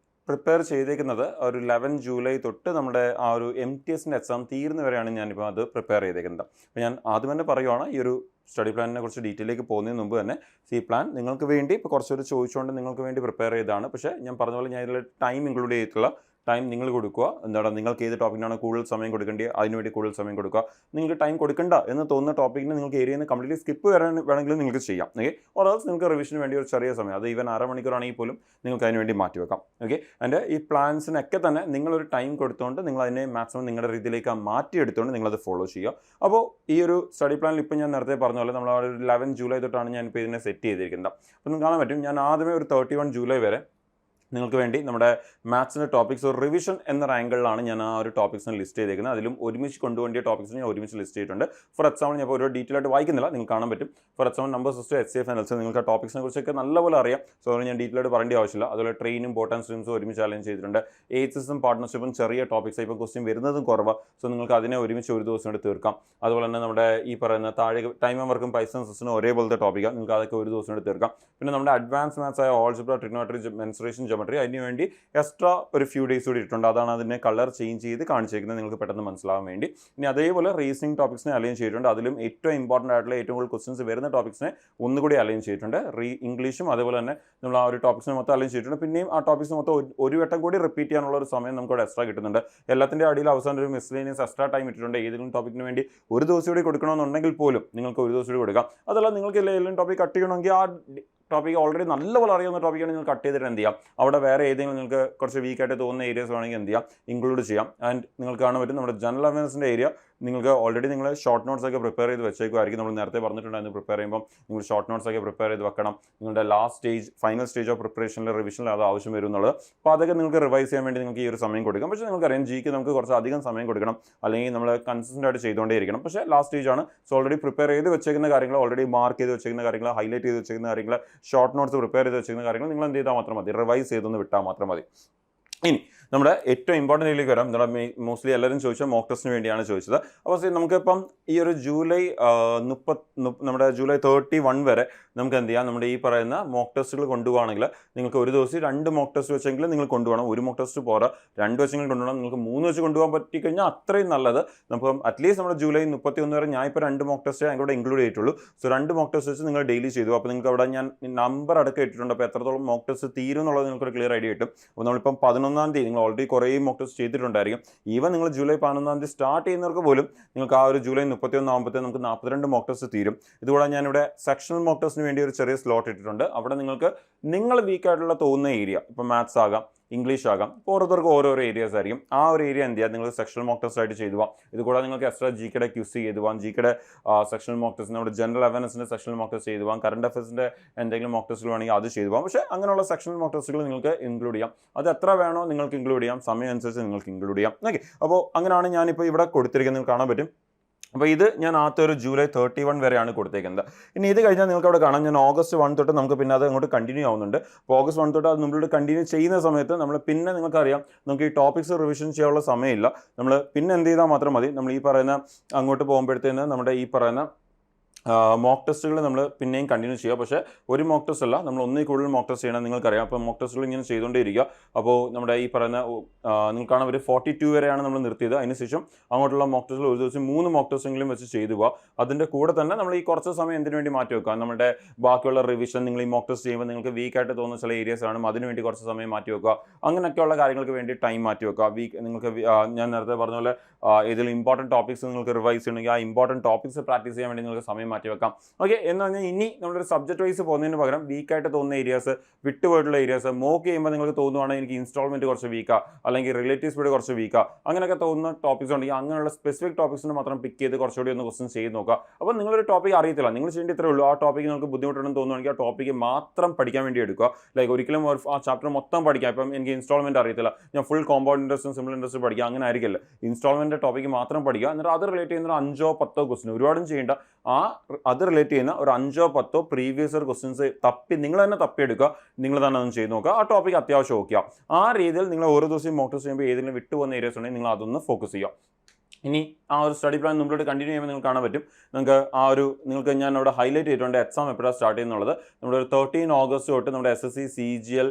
പ്രിപ്പയർ ചെയ്തേക്കുന്നത്. ഒരു 11 ജൂലൈ തൊട്ട് നമ്മുടെ ആ ഒരു MTSൻ്റെ എക്സാം തീരുന്നവരെയാണ് ഞാനിപ്പോൾ അത് പ്രിപ്പയർ ചെയ്തേക്കുന്നത്. അപ്പോൾ ഞാൻ ആദ്യം തന്നെ പറയുവാണ് ഈ ഒരു സ്റ്റഡി പ്ലാനിനെ കുറിച്ച് ഡീറ്റെയിലേക്ക് പോകുന്നതിന് മുമ്പ് തന്നെ ഈ പ്ലാൻ നിങ്ങൾക്ക് വേണ്ടി ഇപ്പോൾ കുറച്ചൊരു ചോദിച്ചുകൊണ്ട് നിങ്ങൾക്ക് വേണ്ടി പ്രിപ്പയർ ചെയ്തതാണ്. പക്ഷേ ഞാൻ പറഞ്ഞ പോലെ ഞാൻ ഇതിൽ ടൈം ഇൻക്ലൂഡ് ചെയ്തിട്ടുള്ള ടൈം നിങ്ങൾ കൊടുക്കുക. എന്താണ് നിങ്ങൾക്ക് ഏത് ടോപ്പിക്കിനാണ് കൂടുതൽ സമയം കൊടുക്കേണ്ടത് അതിനുവേണ്ടി കൂടുതൽ സമയം കൊടുക്കുക. നിങ്ങൾക്ക് ടൈം കൊടുക്കണ്ട എന്ന് തോന്നുന്ന ടോപ്പിക്കിന് നിങ്ങൾക്ക് ഏരിയയിൽ നിന്ന് കംപ്ലീറ്റ്ലി സ്കിപ്പ് വേണമെങ്കിലും നിങ്ങൾക്ക് ചെയ്യാം. ഓക്കെ, ഓർസ് നിങ്ങൾക്ക് റിവിഷന് വേണ്ടി ഒരു ചെറിയ സമയം, അത് ഈവൻ അരമണിക്കൂറാണെങ്കിൽ പോലും നിങ്ങൾക്ക് അതിന് വേണ്ടി മാറ്റി വെക്കാം. ഓക്കെ, ആൻഡ് ഈ പ്ലാൻസിനൊക്കെ തന്നെ നിങ്ങളൊരു ടൈം കൊടുത്തുകൊണ്ട് നിങ്ങൾ അതിനെ മാക്സിമം നിങ്ങളുടെ രീതിയിലേക്ക് മാറ്റിയെടുത്തുകൊണ്ട് നിങ്ങളത് ഫോളോ ചെയ്യുക. അപ്പോൾ ഈ ഒരു സ്റ്റഡി പ്ലാനിൽ ഇപ്പം ഞാൻ നേരത്തെ പറഞ്ഞ പോലെ നമ്മൾ ഒരു 11 ജൂലൈ തൊട്ടാണ് ഞാൻ ഇപ്പോൾ ഇതിനെ സെറ്റ് ചെയ്തിരിക്കുന്നത്. അപ്പോൾ നിങ്ങൾക്ക് കാണാൻ പറ്റും ഞാൻ ആദ്യമേ ഒരു 31 ജൂലൈ വരെ നിങ്ങൾക്ക് വേണ്ടി നമ്മുടെ മാത്സിൻ്റെ ടോപ്പിക്സ് ഒരു റിവിഷൻ എന്ന റാങ്കിളിലാണ് ഞാൻ ആ ഒരു ടോപ്പിക്സിനെ ലിസ്റ്റ് ചെയ്തേക്കുന്നത്. അതിലും ഒരുമിച്ച് കൊണ്ടുപോകേണ്ട ടോപ്പിക്സിന് ഞാൻ ഒരുമിച്ച് ലിസ്റ്റ് ചെയ്തിട്ടുണ്ട്. ഫോർ എക്സാമ്പിൾ ഞാൻ ഇപ്പോൾ ഒരു ഡീറ്റെയിൽ ആയിട്ട് വായിക്കുന്നില്ല, നിങ്ങൾക്ക് കാണാൻ പറ്റും. For example number system, HCF and LCF, നിങ്ങൾക്ക് ആ ടോപ്പിക്സിനെ കുറിച്ചൊക്കെ നല്ലപോലെ അറിയാം. സോ അതുകൊണ്ട് ഞാൻ ഡീറ്റെയിൽ ആയിട്ട് പറയേണ്ട ആവശ്യമില്ല. അതുപോലെ ട്രെയിനും ബോട്ട് ആൻഡ് സ്ട്രീംസും ഒരുമിച്ച് അലൈൻ ചെയ്തിട്ടുണ്ട്. HSസും പാർട്ട്ണർഷിപ്പും ചെറിയ ടോപ്പിക്സ്, ഇപ്പോൾ ക്വസ്റ്റ്യൻ വരുന്നതും കുറവാണ്. സോ നിങ്ങൾക്ക് അതിനെ ഒരുമിച്ച് ഒരു ദിവസം കൊണ്ട് തീർക്കാം. അതുപോലെ തന്നെ നമ്മുടെ ഈ പറയുന്ന താഴെ ടൈം ആൻഡ് വർക്കും പൈസ സിസ്റ്റം ഒരേപോലത്തെ ടോപ്പിക്കാണ്, നിങ്ങൾക്ക് അതൊക്കെ ഒരു ദിവസം കൊണ്ട് തീർക്കാം. പിന്നെ നമ്മുടെ അഡ്വാൻസ് മാത്സ് ആയ ഓൾജിബ്ര, ട്രിഗ്നോമെട്രി, മെൻസുറേഷൻ, ജോമെട്രി, അതിന് വേണ്ടി എക്സ്ട്രാ ഒരു ഫ്യൂ ഡേയ്സ് കൂടി ഇട്ടുണ്ട്. അതാണ് അതിനെ കളർ ചേഞ്ച് ചെയ്ത് കാണിച്ചിരിക്കുന്നത്, നിങ്ങൾക്ക് പെട്ടെന്ന് മനസ്സിലാവാൻ വേണ്ടി. ഇനി അതേപോലെ റീസണിംഗ് ടോപ്പിക്സിനെ അലൈൻ ചെയ്തിട്ടുണ്ട്. അതിലും ഏറ്റവും ഇമ്പോർട്ടൻ്റ് ആയിട്ടുള്ള ഏറ്റവും കൂടുതൽ ക്വസ്റ്റൻസ് വരുന്ന ടോപ്പിക്സിനെ ഒന്നുകൂടി അലൈൻ ചെയ്തിട്ടുണ്ട്. ഇംഗ്ലീഷും അതുപോലെ തന്നെ നമ്മൾ ആ ഒരു ടോപ്പിക്സിനെ മൊത്തം അലൈൻ ചെയ്തിട്ടുണ്ട്. പിന്നെയും ആ ടോപ്പിക്സ് മൊത്തം ഒരു വട്ടം കൂടി റിപ്പീറ്റ് ചെയ്യാനുള്ള ഒരു സമയം നമുക്ക് അവിടെ എക്സ്ട്രാ കിട്ടുന്നുണ്ട്. എല്ലാത്തിൻ്റെ അടിയിൽ അവസാനം ഒരു മിസ്ലേനിയസ് എക്സ്ട്രാ ടൈം ഇട്ടിട്ടുണ്ട്. ഏതെങ്കിലും ടോപ്പിക്കിന് വേണ്ടി ഒരു ദിവസം കൂടി കൊടുക്കണമെന്നുണ്ടെങ്കിൽ പോലും നിങ്ങൾക്ക് ഒരു ദിവസം കൂടി കൊടുക്കാം. അതല്ല നിങ്ങൾക്ക് ഏതെങ്കിലും ടോപ്പിക് കട്ട് ചെയ്യണമെങ്കിൽ ആ ടോപ്പിക്ക് ഓൾറെഡി നല്ലപോലെ അറിയാവുന്ന ടോപ്പിക്കാണ് നിങ്ങൾ കട്ട് ചെയ്തിട്ട് എന്ത് ചെയ്യാം, അവിടെ വേറെ ഏതെങ്കിലും നിങ്ങൾക്ക് കുറച്ച് വീക്കായിട്ട് തോന്നുന്ന ഏരിയസ് വേണമെങ്കിൽ എന്ത് ചെയ്യാം, ഇൻക്ലൂഡ് ചെയ്യാം. ആൻഡ് നിങ്ങൾക്ക് കാണാൻ പറ്റും നമ്മുടെ ജനറൽ അവയർനെസിൻ്റെ ഏരിയ നിങ്ങൾക്ക് ഓൾറെഡി നിങ്ങൾ ഷോർട്ട് നോട്ട്സ് ഒക്കെ പ്രിപ്പയർ ചെയ്ത് വെച്ചേക്കുമായിരിക്കും. നമ്മൾ നേരത്തെ പറഞ്ഞിട്ടുണ്ടായിരുന്നു പ്രിപ്പയർ ചെയ്യുമ്പോൾ നിങ്ങൾ ഷോർട്ട് നോട്ട്സ് ഒക്കെ പ്രിപ്പയർ ചെയ്ത് വെക്കണം. നിങ്ങളുടെ last stage, final stage of പ്രിപ്പറേഷനിൽ റിവിഷനിൽ അത് ആവശ്യം വരും എന്നുള്ളത്. അപ്പോൾ അതൊക്കെ നിങ്ങൾക്ക് റിവൈസ് ചെയ്യാൻ വേണ്ടി നിങ്ങൾക്ക് ഈ ഒരു സമയം കൊടുക്കാം. പക്ഷേ നിങ്ങൾക്കറിയാം ജിക്ക് നമുക്ക് കുറച്ച് അധികം സമയം കൊടുക്കണം, അല്ലെങ്കിൽ നമ്മൾ കൺസിസ്റ്റൻ്റ് ആയിട്ട് ചെയ്തുകൊണ്ടേ ഇരിക്കണം. പക്ഷേ ലാസ്റ്റ് സ്റ്റേജ് ആണ്. സോ ഓൾറെഡി പ്രിപ്പയർ ചെയ്ത് വെച്ചേക്കുന്ന കാര്യങ്ങൾ, ഓൾറെഡി മാർക്ക് ചെയ്ത് വെച്ചേക്കുന്ന കാര്യങ്ങൾ, ഹൈലൈറ്റ് ചെയ്ത് വെച്ചേക്കുന്ന കാര്യങ്ങൾ, ഷോർട്ട് നോട്ട്സ് പ്രിപ്പയർ ചെയ്ത് വെച്ചേക്കുന്ന കാര്യങ്ങൾ നിങ്ങൾ എന്ത് ചെയ്താൽ മാത്രം മതി, റിവൈസ് ചെയ്തൊന്ന് വിട്ടാൽ മാത്രം മതി. ഇനി നമ്മുടെ ഏറ്റവും ഇമ്പോർട്ടൻ്റ് ഇതിലേക്ക് വരാം. നമ്മുടെ മോസ്റ്റ്ലി എല്ലാവരും ചോദിച്ചാൽ മോക്ക് ടെസ്റ്റിന് വേണ്ടിയാണ് ചോദിച്ചത്. അപ്പോൾ നമുക്കിപ്പം ഈ ഒരു നമ്മുടെ ജൂലൈ 31 വരെ നമുക്ക് എന്ത് ചെയ്യാം, നമ്മുടെ ഈ പറയുന്ന മോക്ക് ടെസ്റ്റുകൾ കൊണ്ടുപോകണമെങ്കിൽ നിങ്ങൾക്ക് ഒരു ദിവസം 2 മോക്ക് ടെസ്റ്റ് വെച്ചെങ്കിൽ നിങ്ങൾ കൊണ്ടുപോകണം. ഒരു മോക്ക് ടെസ്റ്റ് പോരാ, 2 വെച്ചെങ്കിലും കൊണ്ടുപോകണം. നിങ്ങൾക്ക് 3 വെച്ച് കൊണ്ടുപോകാൻ പറ്റിക്കഴിഞ്ഞാൽ അത്രയും നല്ലത്. നമുക്ക് അറ്റ്ലീസ്റ്റ് നമ്മുടെ ജൂലൈ 31 വരെ ഞാൻ ഇപ്പോൾ 2 മോക്ക് ടെസ്റ്റ് അതിലൂടെ ഇൻക്ലൂഡ് ചെയ്തിട്ടുള്ളൂ. സോ 2 മോക്ക് ടെസ്റ്റ് വെച്ച് നിങ്ങൾ ഡെയിലി ചെയ്തു. അപ്പോൾ നിങ്ങൾക്ക് അവിടെ ഞാൻ നമ്പർ അടക്കം ഇട്ടിട്ടുണ്ട്. അപ്പോൾ എത്രത്തോളം മോക്ക് ടെസ്റ്റ് തീരും എന്നുള്ളത് നിങ്ങൾക്കൊരു ക്ലിയർ ഐഡിയ കിട്ടും. അപ്പോൾ നമ്മളിപ്പം 11-ാം തീയതി നിങ്ങൾ ഓൾറെഡി കുറേ മോക്ക് ടെസ്റ്റ് ചെയ്തിട്ടുണ്ടായിരിക്കും. ഈവൻ നിങ്ങൾ ജൂലൈ 11-ാം തീയതി സ്റ്റാർട്ട് ചെയ്യുന്നവർക്ക് പോലും നിങ്ങൾക്ക് ആ ഒരു ജൂലൈ 31 ആകുമ്പോഴത്തേക്ക് നമുക്ക് 42 മോക്ക് ടെസ്റ്റ് തീരും. ഇതുകൂടെ ഞാനിവിടെ സെക്ഷണൽ മോക്ക് ടെസ്റ്റിന് വേണ്ടി ഒരു ചെറിയ സ്ലോട്ട് ഇട്ടിട്ടുണ്ട്. അവിടെ നിങ്ങൾക്ക് നിങ്ങൾ വീക്കായിട്ടുള്ള തോന്നുന്ന ഏരിയ, ഇപ്പോൾ മാത്സ് ആകാം, ഇംഗ്ലീഷ് ആകാം, ഓരോരുത്തർക്കും ഓരോരോ ഏരിയാസ് ആയിരിക്കും. ആ ഒരു ഏരിയ എന്ത് ചെയ്യുക, നിങ്ങൾ സെക്ഷണൽ മോക്ക് ടെസ്റ്റ് ആയിട്ട് ചെയ്തു പോകാം. ഇതുകൂടാതെ നിങ്ങൾക്ക് എക്സ്ട്രാ ജിയുടെ ക്യൂസ് ചെയ്തു പോകാം. ജിയുടെ സെക്ഷണൽ മോക്ക് ടെസ്റ്റ്, നമ്മുടെ ജനറൽ അവയർനെസിൻ്റെ സെക്ഷണൽ മോക്ക് ടെസ്റ്റ് ചെയ്തു പോകാം. കറണ്ട് അഫയേഴ്സിൻ്റെ എന്തെങ്കിലും മോക്ക് ടെസ്റ്റുകൾ വേണമെങ്കിൽ അത് ചെയ്തു പോകാം. പക്ഷേ അങ്ങനെയുള്ള സെക്ഷണൽ മോക്ക് ടെസ്റ്റുകൾ നിങ്ങൾക്ക് ഇൻക്ലൂഡ് ചെയ്യാം. അത് എത്ര വേണോ നിങ്ങൾക്ക് ഇൻക്ലൂഡ് ചെയ്യാം, സമയം അനുസരിച്ച് നിങ്ങൾക്ക് ഇൻക്ലൂഡ് ചെയ്യാം. ഓക്കെ, അപ്പോൾ അങ്ങനെയാണ് ഞാനിപ്പോൾ ഇവിടെ കൊടുത്തിരിക്കുന്നത്, കാണാൻ പറ്റും. അപ്പോൾ ഇത് ഞാൻ ആദ്യത്തെ ഒരു ജൂലൈ 31 വരെയാണ് കൊടുത്തേക്കുന്നത്. ഇനി ഇത് കഴിഞ്ഞാൽ നിങ്ങൾക്ക് അവിടെ കാണാം, ഞാൻ ഓഗസ്റ്റ് 1 തൊട്ട് നമുക്ക് പിന്നെ അത് അങ്ങോട്ട് കണ്ടിന്യൂ ആവുന്നുണ്ട്. അപ്പോൾ ഓഗസ്റ്റ് 1 തൊട്ട് അത് നമ്മളോട് കണ്ടിന്യൂ ചെയ്യുന്ന സമയത്ത് നമ്മൾ പിന്നെ നിങ്ങൾക്കറിയാം നമുക്ക് ഈ ടോപ്പിക്സ് റിവിഷൻ ചെയ്യാനുള്ള സമയമില്ല. നമ്മൾ പിന്നെ എന്ത് ചെയ്താൽ മാത്രം മതി, നമ്മൾ ഈ പറയുന്ന അങ്ങോട്ട് പോകുമ്പോഴത്തേന് നമ്മുടെ ഈ പറയുന്ന മോക്ക് ടെസ്റ്റുകൾ നമ്മൾ പിന്നെയും കണ്ടിന്യൂ ചെയ്യുക. പക്ഷേ ഒരു മോക്ക് ടെസ്റ്റ് അല്ല, നമ്മൾ ഒന്നിൽ കൂടുതൽ മോക്ക് ടെസ്റ്റ് ചെയ്യണം നിങ്ങൾക്കറിയാം. അപ്പോൾ മോക്ക് ടെസ്റ്റുകൾ ഇങ്ങനെ ചെയ്തുകൊണ്ടേ ഇരിക്കുക. അപ്പോൾ നമ്മുടെ ഈ പറയുന്ന നിങ്ങൾക്കാണ് ഒരു 42 വരെയാണ് നമ്മൾ നിർത്തിയത്. അതിനുശേഷം അങ്ങോട്ടുള്ള മോക്ക് ടെസ്റ്റിൽ ഒരു ദിവസം 3 മോക്ക് ടെസ്റ്റെങ്കിലും വെച്ച് ചെയ്തു പോവുക. അതിൻ്റെ കൂടെ തന്നെ നമ്മൾ ഈ കുറച്ച് സമയം എന്തിനു വേണ്ടി മാറ്റി വെക്കുക, നമ്മുടെ ബാക്കിയുള്ള റിവിഷൻ നിങ്ങൾ ഈ മോക്ക് ടെസ്റ്റ് ചെയ്യുമ്പോൾ നിങ്ങൾക്ക് വീക്കായിട്ട് തോന്നുന്ന ചില ഏരിയസ് ആണ്, അതിനുവേണ്ടി കുറച്ച് സമയം മാറ്റി വെക്കുക. അങ്ങനെയൊക്കെയുള്ള കാര്യങ്ങൾക്ക് വേണ്ടി ടൈം മാറ്റി വെക്കുക. നിങ്ങൾക്ക് ഞാൻ നേരത്തെ പറഞ്ഞ പോലെ ഇതിൽ ഇമ്പോർട്ടൻറ്റ് ടോപ്പിക്സ് നിങ്ങൾക്ക് റിവൈസ് ചെയ്യണമെങ്കിൽ ആ ഇമ്പോർട്ടൻറ്റ് ടോപ്പിക്സ് പ്രാക്ടീസ് ചെയ്യാൻ വേണ്ടി നിങ്ങൾക്ക് സമയം മാറ്റി വെക്കാം. ഓക്കെ, എന്ന് പറഞ്ഞാൽ ഇനി നമ്മളൊരു സബ്ജക്ട് വൈസ് പോകുന്നതിന് പകരം വീക്കായിട്ട് തോന്നുന്ന ഏരിയാസ്, വിട്ടുപോയിട്ടുള്ള ഏരിയാസ് മോക്ക് ചെയ്യുമ്പോൾ നിങ്ങൾക്ക് തോന്നുവാണെങ്കിൽ എനിക്ക് ഇൻസ്റ്റാൾമെൻറ്റ് കുറച്ച് വീക്കാ, അല്ലെങ്കിൽ റിലേറ്റീവ് സ്പീഡ് കുറച്ച് വീക്കാ, അങ്ങനെയൊക്കെ തോന്നുന്ന ടോപ്പിക്സ് ഉണ്ടെങ്കിൽ അങ്ങനെയുള്ള സ്പെസിഫിക് ടോപ്പിക്സിന് മാത്രം പിക്ക് ചെയ്ത് കുറച്ചുകൂടി ഒന്ന് ക്വസ്റ്റ്യൻ ചെയ്ത് നോക്കുക. അപ്പോൾ നിങ്ങളൊരു ടോപ്പിക് അറിയത്തില്ല, നിങ്ങൾ ചെയ്യേണ്ട ഇത്രേ ഉള്ളൂ. ആ ടോപ്പിക്ക് നിങ്ങൾക്ക് ബുദ്ധിമുട്ടുണ്ടെന്ന് തോന്നുവാണെങ്കിൽ ആ ടോപ്പിക്ക് മാത്രം പഠിക്കാൻ വേണ്ടി എടുക്കുക. ലൈക്ക് ഒരിക്കലും ആ ചാപ്റ്റർ മൊത്തം പഠിക്കാം. ഇപ്പം എനിക്ക് ഇൻസ്റ്റാൾമെൻറ്റ് അറിയത്തില്ല, ഞാൻ ഫുൾ കോമ്പൗണ്ട് ഇൻട്രസ്റ്റും സിമ്പിൾ ഇൻട്രസ്റ്റ് പഠിക്കുക, അങ്ങനെ ആയിരിക്കില്ല. ഇൻസ്റ്റാൾമെൻറ്റ് ടോപ്പിക്ക് മാത്രം പഠിക്കുക. എന്നിട്ട് അത് റിലേറ്റ് ചെയ്യുന്ന 5-10 ക്വസ്റ്റ്യൻ, ഒരുപാടും ചെയ്യേണ്ട, അത് റിലേറ്റ് ചെയ്യുന്ന ഒരു 5-10 പ്രീവിയസ് ഇയർ ക്വസ്റ്റ്യൻസ് നിങ്ങൾ തന്നെ തപ്പിയെടുക്കുക, നിങ്ങൾ തന്നെ ഒന്ന് ചെയ്ത് നോക്കുക. ആ ടോപ്പിക്ക് അത്യാവശ്യം നോക്കുക. ആ രീതിയിൽ നിങ്ങൾ ഓരോ ദിവസവും മോക്ക് ടെസ്റ്റ് ചെയ്യുമ്പോൾ ഏതെങ്കിലും വിട്ടുപോകുന്ന ഏരിയസ് ഉണ്ടെങ്കിൽ നിങ്ങൾ അതൊന്ന് ഫോക്കസ് ചെയ്യുക. ഇനി ആ ഒരു സ്റ്റഡി പ്ലാൻ മുമ്പോട്ട് കണ്ടിന്യൂ ചെയ്യുമ്പോൾ നിങ്ങൾക്ക് കാണാൻ പറ്റും. നിങ്ങൾക്ക് ഞാൻ അവിടെ ഹൈലൈറ്റ് ചെയ്തിട്ടുണ്ട് എക്സാം എപ്പോഴാണ് സ്റ്റാർട്ട് ചെയ്യുന്നുള്ളത്. നമ്മുടെ ഒരു 13 ഓഗസ്റ്റ് തൊട്ട് നമ്മുടെ SSC CGL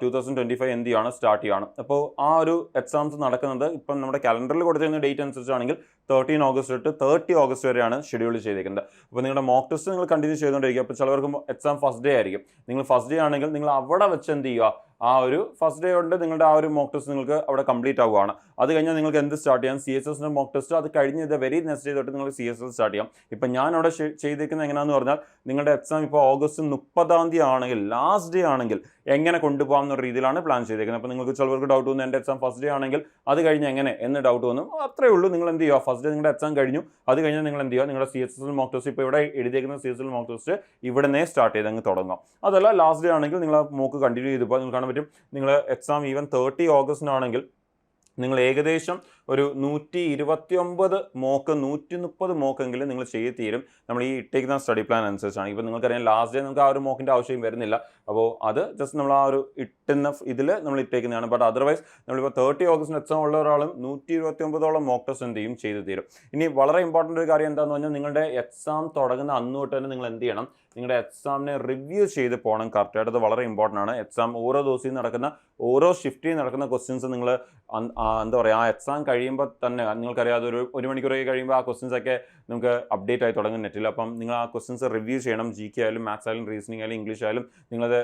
2025 എന്ത് ചെയ്യാണ് സ്റ്റാർട്ട് ചെയ്യുകയാണ്. അപ്പോൾ ആ ഒരു എക്സാംസ് നടക്കുന്നത് ഇപ്പം നമ്മുടെ കലണ്ടറിൽ കൊടുത്തിരുന്ന ഡേറ്റ് അനുസരിച്ചാണെങ്കിൽ 13 ഓഗസ്റ്റ് തൊട്ട് 30 ഓഗസ്റ്റ് വരെയാണ് ഷെഡ്യൂൾ ചെയ്തിരിക്കുന്നത്. അപ്പോൾ നിങ്ങളുടെ മോക്ക് ടെസ്റ്റ് നിങ്ങൾ കണ്ടിന്യൂ ചെയ്തുകൊണ്ടിരിക്കുക. അപ്പോൾ ചിലവർക്ക് എക്സാം ഫസ്റ്റ് ഡേ ആയിരിക്കും. നിങ്ങൾ ഫസ്റ്റ് ഡേ ആണെങ്കിൽ നിങ്ങൾ അവിടെ വെച്ച് എന്ത് ചെയ്യുക, ആ ഒരു ഫസ്റ്റ് ഡേ കൊണ്ട് നിങ്ങളുടെ ആ ഒരു മോക്ക് ടെസ്റ്റ് നിങ്ങൾക്ക് അവിടെ കംപ്ലീറ്റ് ആവുകയാണ്. അത് കഴിഞ്ഞാൽ നിങ്ങൾക്ക് എന്ത് സ്റ്റാർട്ട് ചെയ്യാം, CSSന്റെ മോക്ക് ടെസ്റ്റ്. അത് കഴിഞ്ഞ് ഇത് വെരി നെക്സ്റ്റ് ഡേ തൊട്ട് നിങ്ങൾക്ക് CSS സ്റ്റാർട്ട് ചെയ്യാം. ഇപ്പം ഞാൻ അവിടെ ചെയ്തിരിക്കുന്നത് എങ്ങനെയാണെന്ന് പറഞ്ഞാൽ, നിങ്ങളുടെ എക്സാം ഇപ്പോൾ ഓഗസ്റ്റ് 30 ആണെങ്കിൽ, ലാസ്റ്റ് ഡേ ആണെങ്കിൽ എങ്ങനെ കൊണ്ടുപോകാം എന്ന രീതിയിലാണ് പ്ലാൻ ചെയ്തിരിക്കുന്നത്. അപ്പോൾ നിങ്ങൾക്ക് ചിലവർക്ക് ഡൗട്ട് വന്നു, എൻ്റെ എക്സാം ഫസ്റ്റ് ഡേ ആണെങ്കിൽ അത് കഴിഞ്ഞ് എങ്ങനെ എന്ന് ഡൗട്ട് വന്നു. അത്രേ ഉള്ളൂ. നിങ്ങൾ എന്ത് ചെയ്യുക, ഫസ്റ്റ് ഡേ നിങ്ങളുടെ എക്സാം കഴിഞ്ഞു, അത് കഴിഞ്ഞാൽ നിങ്ങൾ എന്ത് ചെയ്യുക, നിങ്ങളുടെ CSS മോക്ക് ടെസ്റ്റ് ഇപ്പോൾ ഇവിടെ എഴുതിയിരിക്കുന്ന CSS മോക്ക് ടെസ്റ്റ് ഇവിടെ സ്റ്റാർട്ട് ചെയ്ത് അങ്ങ് തുടങ്ങാം. അതല്ല ലാസ്റ്റ് ഡേ ആണെങ്കിൽ നിങ്ങൾ ആ മോക്ക് കണ്ടിന്യൂ ചെയ്ത് പോകാൻ നിങ്ങൾക്ക് കാണാൻ പറ്റും. നിങ്ങൾ എക്സാം ഈവൻ 30 ഓഗസ്റ്റിനാണെങ്കിൽ നിങ്ങൾ ഏകദേശം ഒരു 129 മോക്ക് 130 മോക്കെങ്കിലും നിങ്ങൾ ചെയ്ത് തീരും. നമ്മൾ ഈ ഇട്ടേക്കുന്ന സ്റ്റഡി പ്ലാൻ അനുസരിച്ചാണ്. ഇപ്പോൾ നിങ്ങൾക്കറിയാം ലാസ്റ്റ് ഡേ നമുക്ക് ആ ഒരു മോക്കിൻ്റെ ആവശ്യം വരുന്നില്ല. അപ്പോൾ അത് ജസ്റ്റ് നമ്മൾ ആ ഒരു ഇട്ടുന്ന ഇതിൽ നമ്മൾ ഇട്ടേക്കുന്നതാണ്. ബട്ട് അതർവൈസ് നമ്മളിപ്പോൾ 30 ഓഗസ്റ്റിന് എക്സാം ഉള്ള ഒരാളും 129ഓളം മോക്ക് ടെസ്റ്റ് എന്ത് ചെയ്യും, ചെയ്ത് തീരും. ഇനി വളരെ ഇമ്പോർട്ടൻ്റ് ഒരു കാര്യം എന്താണെന്ന് പറഞ്ഞാൽ, നിങ്ങളുടെ എക്സാം തുടങ്ങുന്ന അന്ന് തൊട്ട് തന്നെ നിങ്ങൾ എന്ത് ചെയ്യണം, നിങ്ങളുടെ എക്സാമിനെ റിവ്യൂ ചെയ്ത് പോകണം കറക്റ്റായിട്ട്. അത് വളരെ ഇമ്പോർട്ടൻ്റ് ആണ്. എക്സാം ഓരോ ദിവസവും നടക്കുന്ന, ഓരോ ഷിഫ്റ്റിൽ നടക്കുന്ന ക്വസ്റ്റ്യൻസ് നിങ്ങൾ എന്താ പറയുക, ആ എക്സാം കഴിയുമ്പോൾ തന്നെ നിങ്ങൾക്കറിയാതെ ഒരു മണിക്കൂറൊക്കെ കഴിയുമ്പോൾ ആ ക്വസ്റ്റ്യൻസ് ഒക്കെ നമുക്ക് അപ്ഡേറ്റ് ആയി തുടങ്ങും നെറ്റിൽ. അപ്പം നിങ്ങൾ ആ ക്വസ്റ്റ്യൻസ് റിവ്യൂ ചെയ്യണം. GK ആയാലും മാത്സ് ആയാലും റീസണിങ് ആയാലും ഇംഗ്ലീഷ് ആയാലും നിങ്ങളത്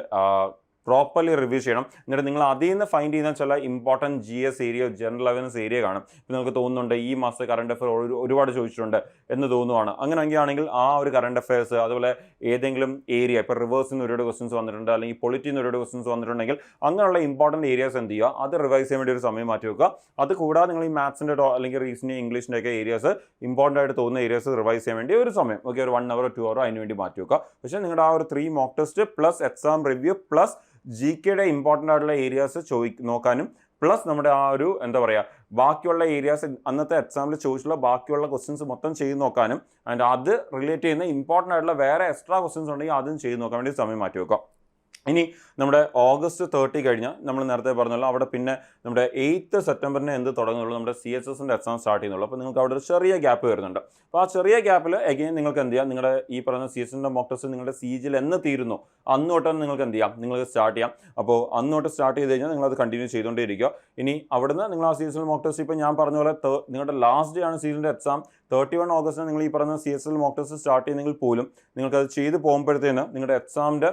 പ്രോപ്പർലി റിവ്യൂ ചെയ്യണം. എന്നിട്ട് നിങ്ങൾ അതിൽ നിന്ന് ഫൈൻഡ് ചെയ്യുന്ന ചില important GS area, general awareness area കാണും. ഇപ്പോൾ നിങ്ങൾക്ക് തോന്നുന്നുണ്ട് ഈ മാസത്തെ കറണ്ട് അഫയർ ഒരുപാട് ചോദിച്ചിട്ടുണ്ട് എന്ന് തോന്നുവാണ്. അങ്ങനെയാണെങ്കിൽ ആ ഒരു കറണ്ട് അഫയേഴ്സ്, അതുപോലെ ഏതെങ്കിലും ഏരിയ, ഇപ്പോൾ റിവേഴ്സിൽ നിന്ന് ഒരുപാട് ക്വസ്റ്റൻസ് വന്നിട്ടുണ്ട്, അല്ലെങ്കിൽ പൊളിറ്റിയിൽ നിന്ന് ഒരുപാട് ക്വസ്റ്റൻസ് വന്നിട്ടുണ്ടെങ്കിൽ അങ്ങനെയുള്ള ഇമ്പോർട്ടൻറ്റ് ഏരിയാസ് എന്ത് ചെയ്യുക, അത് റിവൈസ് ചെയ്യാൻ വേണ്ടി ഒരു സമയം മാറ്റി വെക്കുക. അത് കൂടാതെ നിങ്ങൾ ഈ മാത്സിൻ്റെ അല്ലെങ്കിൽ റീസണിങ്, ഇംഗ്ലീഷിൻ്റെ ഒക്കെ ഏരിയാസ്, ഇമ്പോർട്ടൻ്റ് ആയിട്ട് തോന്നുന്ന ഏരിയാസ് റിവൈസ് ചെയ്യാൻ വേണ്ടി ഒരു സമയം, ഓക്കെ, ഒരു 1 hour 2 hour അതിന് വേണ്ടി മാറ്റി വെക്കുക. പക്ഷേ നിങ്ങളുടെ ആ ഒരു 3 mock test plus exam review plus GKയുടെ ഇമ്പോർട്ടൻ്റ് ആയിട്ടുള്ള ഏരിയാസ് നോക്കാനും, പ്ലസ് നമ്മുടെ ആ ഒരു എന്താ പറയുക, ബാക്കിയുള്ള ഏരിയാസ് അന്നത്തെ എക്സാമിൽ ചോദിച്ചുള്ള ബാക്കിയുള്ള ക്വസ്റ്റ്യൻസ് മൊത്തം ചെയ്ത് നോക്കാനും, ആൻഡ് അത് റിലേറ്റ് ചെയ്യുന്ന ഇമ്പോർട്ടൻ്റ് ആയിട്ടുള്ള വേറെ എക്സ്ട്രാ ക്വസ്റ്റ്യൻസ് ഉണ്ടെങ്കിൽ അതും ചെയ്ത് നോക്കാൻ വേണ്ടി സമയം മാറ്റി വെക്കാം. ഇനി നമ്മുടെ ഓഗസ്റ്റ് 30 കഴിഞ്ഞാൽ നമ്മൾ നേരത്തെ പറഞ്ഞല്ലോ, അവിടെ പിന്നെ നമ്മുടെ 8th സെപ്റ്റംബറിന് എന്ത് തുടങ്ങുന്നുള്ളൂ, നമ്മുടെ CSSന്റെ എക്സാം സ്റ്റാർട്ട് ചെയ്യുന്നുള്ളൂ. അപ്പോൾ നിങ്ങൾക്ക് അവിടെ ഒരു ചെറിയ ഗ്യാപ്പ് വരുന്നുണ്ട്. അപ്പോൾ ആ ചെറിയ ഗ്യാപ്പിൽ എഗെയിൻ നിങ്ങൾക്ക് എന്ത് ചെയ്യാം, നിങ്ങളുടെ ഈ പറയുന്ന CSSന്റെ മോക്ക് ടെസ്റ്റ് നിങ്ങളുടെ CGL എന്ന് തീരുന്നു അന്ന് തൊട്ട് നിങ്ങൾക്ക് എന്ത് ചെയ്യാം, നിങ്ങൾക്ക് സ്റ്റാർട്ട് ചെയ്യാം. അപ്പോൾ അന്ന് തൊട്ട് സ്റ്റാർട്ട് ചെയ്ത് കഴിഞ്ഞാൽ നിങ്ങളത് കണ്ടിന്യൂ ചെയ്തുകൊണ്ടേയിരിക്കുക. ഇനി അവിടുന്ന് നിങ്ങൾ ആ CSL മോക്ക് ടെസ്റ്റ്, ഇപ്പോൾ ഞാൻ പറഞ്ഞ പോലെ നിങ്ങളുടെ ലാസ്റ്റ് ഡേ ആണ് CGLന്റെ എക്സാം, 31 ഓഗസ്റ്റിന് നിങ്ങൾ ഈ പറയുന്ന CSL മോക്ക് ടെസ്റ്റ് സ്റ്റാർട്ട് ചെയ്യുന്നെങ്കിൽ പോലും നിങ്ങൾക്കത് ചെയ്ത് പോകുമ്പോഴത്തേന് നിങ്ങളുടെ എക്സാമിൻ്റെ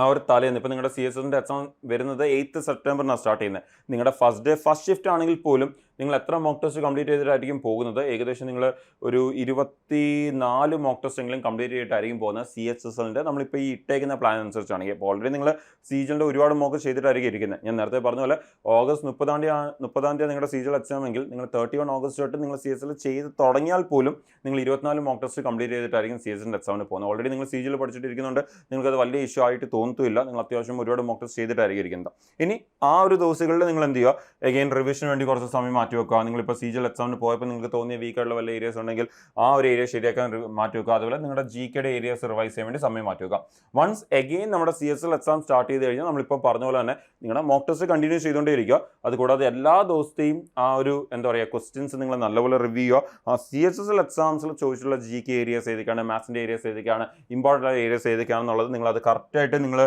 ആ ഒരു തലേന്ന്, ഇപ്പോൾ നിങ്ങളുടെ CSSന്റെ എക്സാം വരുന്നത് 8th സെപ്റ്റംബറിനാണ് സ്റ്റാർട്ട് ചെയ്യുന്നത്. നിങ്ങളുടെ ഫസ്റ്റ് ഡേ ഫസ്റ്റ് ഷിഫ്റ്റ് ആണെങ്കിൽ പോലും നിങ്ങൾ എത്ര മോക്ക് ടെസ്റ്റ് കംപ്ലീറ്റ് ചെയ്തിട്ടായിരിക്കും പോകുന്നത്, ഏകദേശം നിങ്ങൾ ഒരു 24 മോക്ക് ടെസ്റ്റ് എങ്കിലും കംപ്ലീറ്റ് ചെയ്തിട്ടായിരിക്കും പോകുന്നത് CSSന്റെ. നമ്മളിപ്പോൾ ഈ ഇട്ടേക്കുന്ന പ്ലാൻ അനുസരിച്ചാണെങ്കിൽ, ഇപ്പോൾ ഓൾറെഡി നിങ്ങൾ CGLന്റെ ഒരുപാട് മോക്ക് ചെയ്തിട്ടായിരിക്കും ഇരിക്കുന്നത്. ഞാൻ നേരത്തെ പറഞ്ഞ പോലെ ഓഗസ്റ്റ് 30 നിങ്ങളുടെ CGL എക്സാം എങ്കിൽ നിങ്ങൾ 31 ഓഗസ്റ്റ് തൊട്ട് നിങ്ങൾ CSL ചെയ്ത് തുടങ്ങിയാൽ പോലും നിങ്ങൾ 24 മോക്ക് ടെസ്റ്റ് കംപ്ലീറ്റ് ചെയ്തിട്ടായിരിക്കും CSSന്റെ എക്സാമിന് പോകുന്നത്. ഓൾറെഡി നിങ്ങൾ CGL പഠിച്ചിട്ടിരിക്കുന്നുണ്ട്, നിങ്ങൾക്കത് വലിയ ഇഷ്യൂ ആയിട്ട് തോന്നത്തില്ല. നിങ്ങൾ അത്യാവശ്യം ഒരുപാട് മോക്ക് ടെസ്റ്റ് ചെയ്തിട്ടായിരിക്കും ഇരിക്കുന്നത്. ഇനി ആ ഒരു ദിവസങ്ങളിൽ നിങ്ങൾ എന്ത് ചെയ്യുക, എഗെയിൻ റിവിഷന് വേണ്ടി കുറച്ച് സമയം മാറ്റി വെക്കുക. നിങ്ങളിപ്പോൾ CGL എക്സാമിന് പോയപ്പോൾ നിങ്ങൾക്ക് തോന്നിയ വീക്കായിട്ടുള്ള വല്ല ഏരിയാസ് ഉണ്ടെങ്കിൽ ആ ഒരു ഏരിയ ശരിയാക്കാൻ മാറ്റി വെക്കുക. അതുപോലെ നിങ്ങളുടെ GKയുടെ ഏരിയാസ് റിവൈസ് ചെയ്യാൻ വേണ്ടി സമയം മാറ്റി വെക്കുക. വൺസ് എഗെയിൻ നമ്മുടെ CSL എക്സാം സ്റ്റാർട്ട് ചെയ്ത് കഴിഞ്ഞാൽ നമ്മളിപ്പോൾ പറഞ്ഞ പോലെ തന്നെ നിങ്ങളുടെ മോക്ക് ടെസ്റ്റ് കണ്ടിന്യൂ ചെയ്തുകൊണ്ടേ ഇരിക്കുക. അതുകൂടാതെ എല്ലാ ദിവസത്തെയും ആ ഒരു എന്താ പറയുക ക്വസ്റ്റ്യൻസ് നിങ്ങൾ നല്ലപോലെ റിവ്യൂ ചെയ്യുക. ആ CSSL എക്സാംസിൽ ചോദിച്ചിട്ടുള്ള GK ഏരിയാസ് ഏതൊക്കെയാണ്, മാത്സിൻ്റെ ഏരിയാസ് ഏതൊക്കെയാണ്, ഇമ്പോർട്ടൻ്റ് ഏരിയാസ് ഏതൊക്കെയാണെന്നുള്ളത് നിങ്ങൾ അത് കറക്റ്റായിട്ട് നിങ്ങൾ